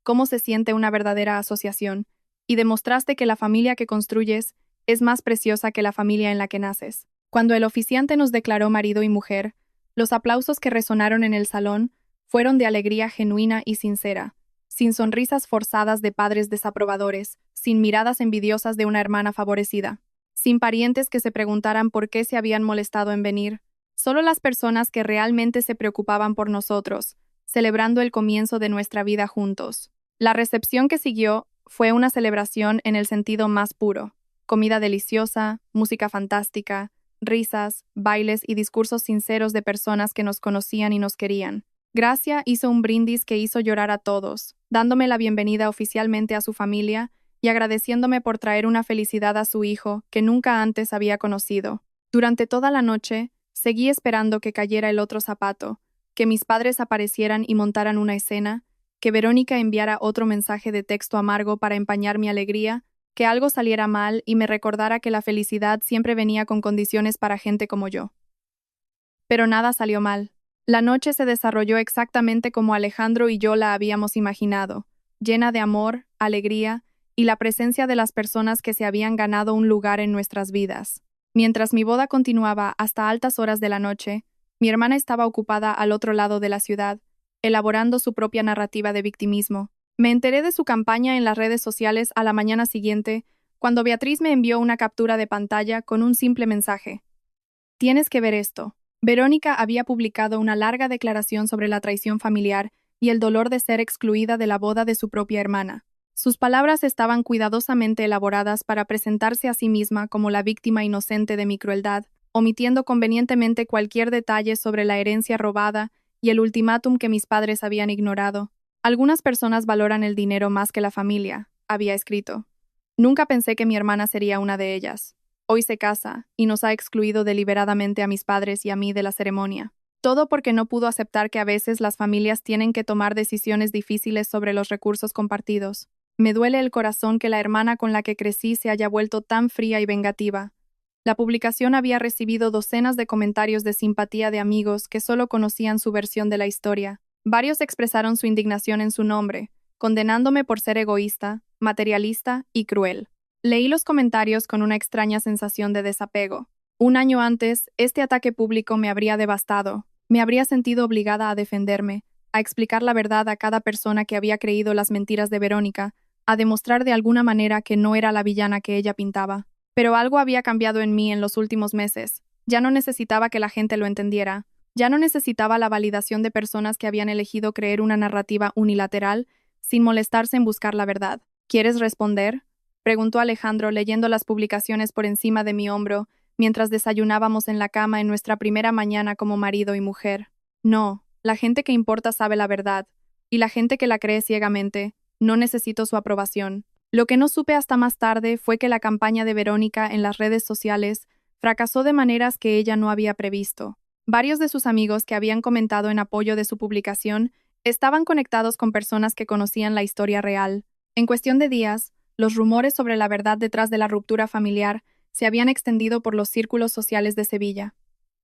cómo se siente una verdadera asociación, y demostraste que la familia que construyes es más preciosa que la familia en la que naces. Cuando el oficiante nos declaró marido y mujer, los aplausos que resonaron en el salón fueron de alegría genuina y sincera, sin sonrisas forzadas de padres desaprobadores, sin miradas envidiosas de una hermana favorecida, sin parientes que se preguntaran por qué se habían molestado en venir, solo las personas que realmente se preocupaban por nosotros, celebrando el comienzo de nuestra vida juntos. La recepción que siguió fue una celebración en el sentido más puro: comida deliciosa, música fantástica, risas, bailes y discursos sinceros de personas que nos conocían y nos querían. Gracia hizo un brindis que hizo llorar a todos, dándome la bienvenida oficialmente a su familia y agradeciéndome por traer una felicidad a su hijo que nunca antes había conocido. Durante toda la noche, seguí esperando que cayera el otro zapato, que mis padres aparecieran y montaran una escena, que Verónica enviara otro mensaje de texto amargo para empañar mi alegría, que algo saliera mal y me recordara que la felicidad siempre venía con condiciones para gente como yo. Pero nada salió mal. La noche se desarrolló exactamente como Alejandro y yo la habíamos imaginado, llena de amor, alegría y la presencia de las personas que se habían ganado un lugar en nuestras vidas. Mientras mi boda continuaba hasta altas horas de la noche, mi hermana estaba ocupada al otro lado de la ciudad, elaborando su propia narrativa de victimismo. Me enteré de su campaña en las redes sociales a la mañana siguiente, cuando Beatriz me envió una captura de pantalla con un simple mensaje: «Tienes que ver esto». Verónica había publicado una larga declaración sobre la traición familiar y el dolor de ser excluida de la boda de su propia hermana. Sus palabras estaban cuidadosamente elaboradas para presentarse a sí misma como la víctima inocente de mi crueldad, omitiendo convenientemente cualquier detalle sobre la herencia robada y el ultimátum que mis padres habían ignorado. «Algunas personas valoran el dinero más que la familia», había escrito. «Nunca pensé que mi hermana sería una de ellas. Hoy se casa y nos ha excluido deliberadamente a mis padres y a mí de la ceremonia. Todo porque no pudo aceptar que a veces las familias tienen que tomar decisiones difíciles sobre los recursos compartidos. Me duele el corazón que la hermana con la que crecí se haya vuelto tan fría y vengativa». La publicación había recibido docenas de comentarios de simpatía de amigos que solo conocían su versión de la historia. Varios expresaron su indignación en su nombre, condenándome por ser egoísta, materialista y cruel. Leí los comentarios con una extraña sensación de desapego. Un año antes, este ataque público me habría devastado. Me habría sentido obligada a defenderme, a explicar la verdad a cada persona que había creído las mentiras de Verónica, a demostrar de alguna manera que no era la villana que ella pintaba. Pero algo había cambiado en mí en los últimos meses. Ya no necesitaba que la gente lo entendiera. Ya no necesitaba la validación de personas que habían elegido creer una narrativa unilateral sin molestarse en buscar la verdad. ¿Quieres responder?, preguntó Alejandro leyendo las publicaciones por encima de mi hombro, mientras desayunábamos en la cama en nuestra primera mañana como marido y mujer. No, la gente que importa sabe la verdad, y la gente que la cree ciegamente, no necesito su aprobación. Lo que no supe hasta más tarde fue que la campaña de Verónica en las redes sociales fracasó de maneras que ella no había previsto. Varios de sus amigos que habían comentado en apoyo de su publicación estaban conectados con personas que conocían la historia real. En cuestión de días, los rumores sobre la verdad detrás de la ruptura familiar se habían extendido por los círculos sociales de Sevilla.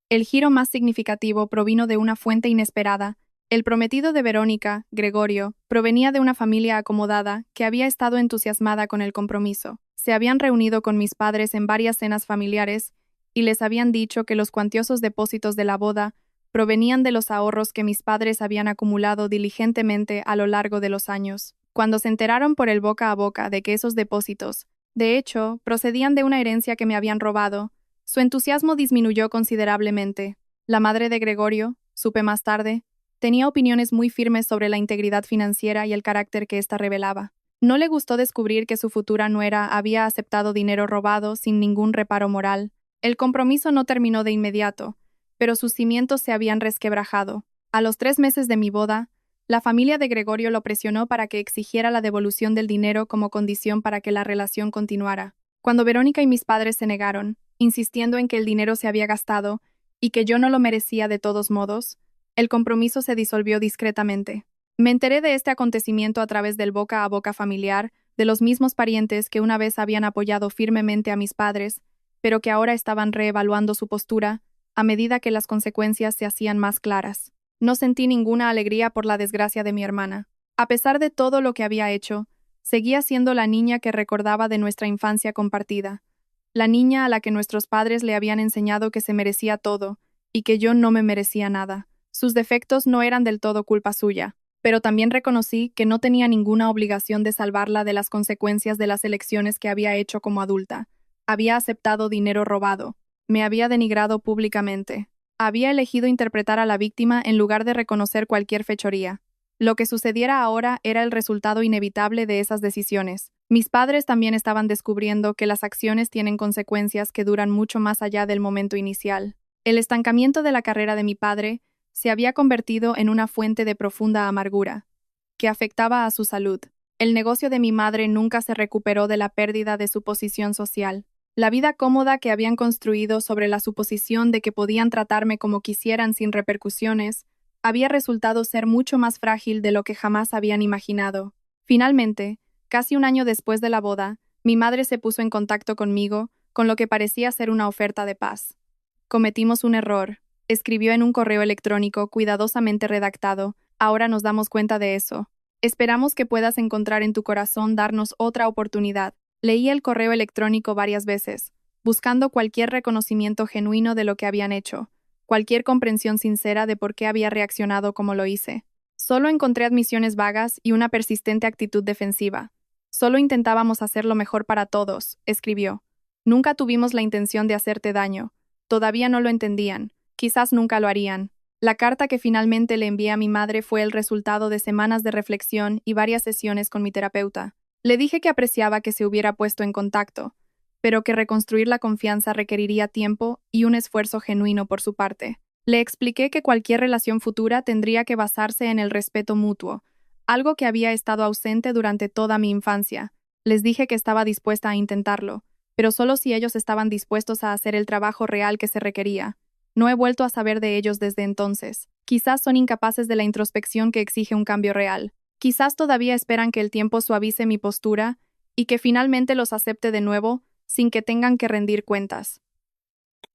El giro más significativo provino de una fuente inesperada. El prometido de Verónica, Gregorio, provenía de una familia acomodada que había estado entusiasmada con el compromiso. Se habían reunido con mis padres en varias cenas familiares y les habían dicho que los cuantiosos depósitos de la boda provenían de los ahorros que mis padres habían acumulado diligentemente a lo largo de los años. Cuando se enteraron por el boca a boca de que esos depósitos, de hecho, procedían de una herencia que me habían robado, su entusiasmo disminuyó considerablemente. La madre de Gregorio, supe más tarde, tenía opiniones muy firmes sobre la integridad financiera y el carácter que ésta revelaba. No le gustó descubrir que su futura nuera había aceptado dinero robado sin ningún reparo moral. El compromiso no terminó de inmediato, pero sus cimientos se habían resquebrajado. A los 3 meses de mi boda, la familia de Gregorio lo presionó para que exigiera la devolución del dinero como condición para que la relación continuara. Cuando Verónica y mis padres se negaron, insistiendo en que el dinero se había gastado y que yo no lo merecía de todos modos, el compromiso se disolvió discretamente. Me enteré de este acontecimiento a través del boca a boca familiar, de los mismos parientes que una vez habían apoyado firmemente a mis padres, pero que ahora estaban reevaluando su postura a medida que las consecuencias se hacían más claras. No sentí ninguna alegría por la desgracia de mi hermana. A pesar de todo lo que había hecho, seguía siendo la niña que recordaba de nuestra infancia compartida, la niña a la que nuestros padres le habían enseñado que se merecía todo y que yo no me merecía nada. Sus defectos no eran del todo culpa suya, pero también reconocí que no tenía ninguna obligación de salvarla de las consecuencias de las elecciones que había hecho como adulta. Había aceptado dinero robado. Me había denigrado públicamente. Había elegido interpretar a la víctima en lugar de reconocer cualquier fechoría. Lo que sucediera ahora era el resultado inevitable de esas decisiones. Mis padres también estaban descubriendo que las acciones tienen consecuencias que duran mucho más allá del momento inicial. El estancamiento de la carrera de mi padre se había convertido en una fuente de profunda amargura, que afectaba a su salud. El negocio de mi madre nunca se recuperó de la pérdida de su posición social. La vida cómoda que habían construido sobre la suposición de que podían tratarme como quisieran sin repercusiones, había resultado ser mucho más frágil de lo que jamás habían imaginado. Finalmente, casi un año después de la boda, mi madre se puso en contacto conmigo, con lo que parecía ser una oferta de paz. Cometimos un error, escribió en un correo electrónico cuidadosamente redactado. Ahora nos damos cuenta de eso. Esperamos que puedas encontrar en tu corazón darnos otra oportunidad. Leí el correo electrónico varias veces, buscando cualquier reconocimiento genuino de lo que habían hecho, cualquier comprensión sincera de por qué había reaccionado como lo hice. Solo encontré admisiones vagas y una persistente actitud defensiva. Solo intentábamos hacer lo mejor para todos, escribió. Nunca tuvimos la intención de hacerte daño. Todavía no lo entendían. Quizás nunca lo harían. La carta que finalmente le envié a mi madre fue el resultado de semanas de reflexión y varias sesiones con mi terapeuta. Le dije que apreciaba que se hubiera puesto en contacto, pero que reconstruir la confianza requeriría tiempo y un esfuerzo genuino por su parte. Le expliqué que cualquier relación futura tendría que basarse en el respeto mutuo, algo que había estado ausente durante toda mi infancia. Les dije que estaba dispuesta a intentarlo, pero solo si ellos estaban dispuestos a hacer el trabajo real que se requería. No he vuelto a saber de ellos desde entonces. Quizás son incapaces de la introspección que exige un cambio real. Quizás todavía esperan que el tiempo suavice mi postura y que finalmente los acepte de nuevo sin que tengan que rendir cuentas.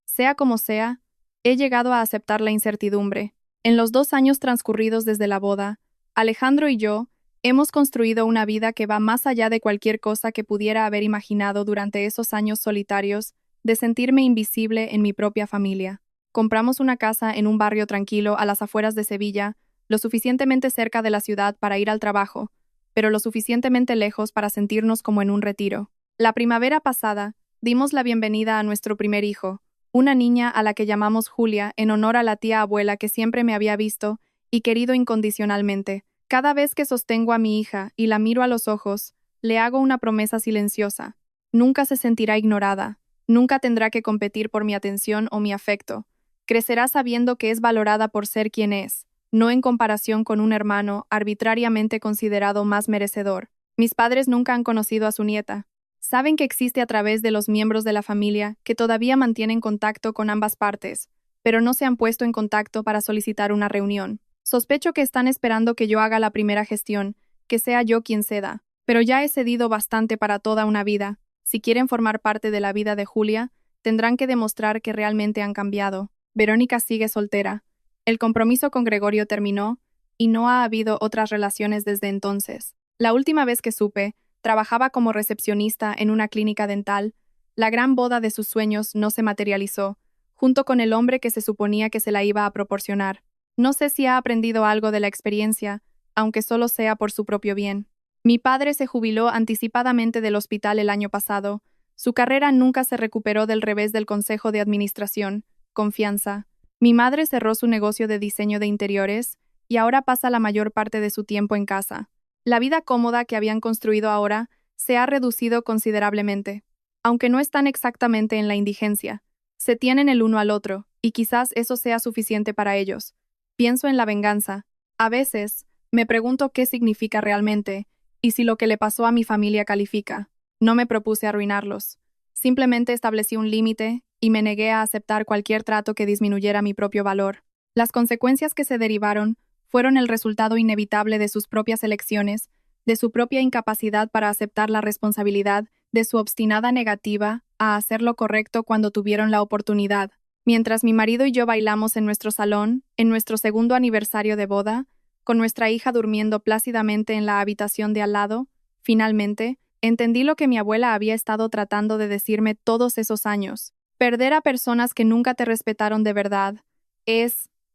Sea como sea, he llegado a aceptar la incertidumbre. En los 2 años transcurridos desde la boda, Alejandro y yo hemos construido una vida que va más allá de cualquier cosa que pudiera haber imaginado durante esos años solitarios de sentirme invisible en mi propia familia. Compramos una casa en un barrio tranquilo a las afueras de Sevilla, lo suficientemente cerca de la ciudad para ir al trabajo, pero lo suficientemente lejos para sentirnos como en un retiro. La primavera pasada, dimos la bienvenida a nuestro primer hijo, una niña a la que llamamos Julia en honor a la tía abuela que siempre me había visto y querido incondicionalmente. Cada vez que sostengo a mi hija y la miro a los ojos, le hago una promesa silenciosa. Nunca se sentirá ignorada. Nunca tendrá que competir por mi atención o mi afecto. Crecerá sabiendo que es valorada por ser quien es, no en comparación con un hermano arbitrariamente considerado más merecedor. Mis padres nunca han conocido a su nieta. Saben que existe a través de los miembros de la familia que todavía mantienen contacto con ambas partes, pero no se han puesto en contacto para solicitar una reunión. Sospecho que están esperando que yo haga la primera gestión, que sea yo quien ceda, pero ya he cedido bastante para toda una vida. Si quieren formar parte de la vida de Julia, tendrán que demostrar que realmente han cambiado. Verónica sigue soltera. El compromiso con Gregorio terminó y no ha habido otras relaciones desde entonces. La última vez que supe, trabajaba como recepcionista en una clínica dental. La gran boda de sus sueños no se materializó, junto con el hombre que se suponía que se la iba a proporcionar. No sé si ha aprendido algo de la experiencia, aunque solo sea por su propio bien. Mi padre se jubiló anticipadamente del hospital el año pasado. Su carrera nunca se recuperó del revés del Consejo de Administración. Confianza. Mi madre cerró su negocio de diseño de interiores y ahora pasa la mayor parte de su tiempo en casa. La vida cómoda que habían construido ahora se ha reducido considerablemente. Aunque no están exactamente en la indigencia, se tienen el uno al otro, y quizás eso sea suficiente para ellos. Pienso en la venganza. A veces, me pregunto qué significa realmente, y si lo que le pasó a mi familia califica. No me propuse arruinarlos. Simplemente establecí un límite y me negué a aceptar cualquier trato que disminuyera mi propio valor. Las consecuencias que se derivaron fueron el resultado inevitable de sus propias elecciones, de su propia incapacidad para aceptar la responsabilidad, de su obstinada negativa a hacer lo correcto cuando tuvieron la oportunidad. Mientras mi marido y yo bailamos en nuestro salón, en nuestro segundo aniversario de boda, con nuestra hija durmiendo plácidamente en la habitación de al lado, finalmente, entendí lo que mi abuela había estado tratando de decirme todos esos años. Perder a personas que nunca te respetaron de verdad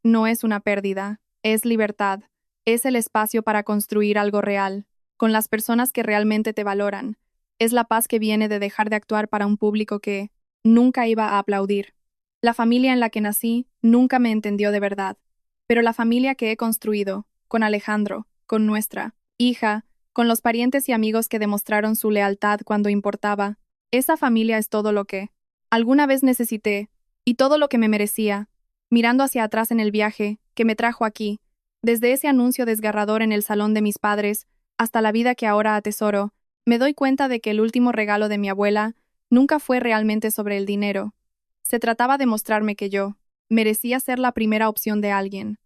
no es una pérdida, es libertad, es el espacio para construir algo real, con las personas que realmente te valoran. Es la paz que viene de dejar de actuar para un público que nunca iba a aplaudir. La familia en la que nací nunca me entendió de verdad, pero la familia que he construido, con Alejandro, con nuestra hija, con los parientes y amigos que demostraron su lealtad cuando importaba, esa familia es todo lo que alguna vez necesité, y todo lo que me merecía. Mirando hacia atrás en el viaje que me trajo aquí, desde ese anuncio desgarrador en el salón de mis padres hasta la vida que ahora atesoro, me doy cuenta de que el último regalo de mi abuela nunca fue realmente sobre el dinero. Se trataba de mostrarme que yo merecía ser la primera opción de alguien.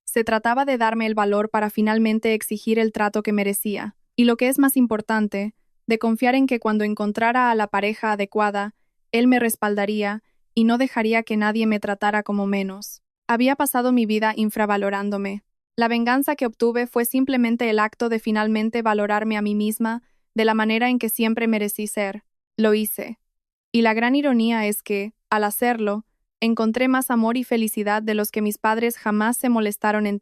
Se trataba de darme el valor para finalmente exigir el trato que merecía, y lo que es más importante, de confiar en que cuando encontrara a la pareja adecuada, él me respaldaría y no dejaría que nadie me tratara como menos. Había pasado mi vida infravalorándome. La venganza que obtuve fue simplemente el acto de finalmente valorarme a mí misma de la manera en que siempre merecí ser. Lo hice. Y la gran ironía es que, al hacerlo, encontré más amor y felicidad de los que mis padres jamás se molestaron en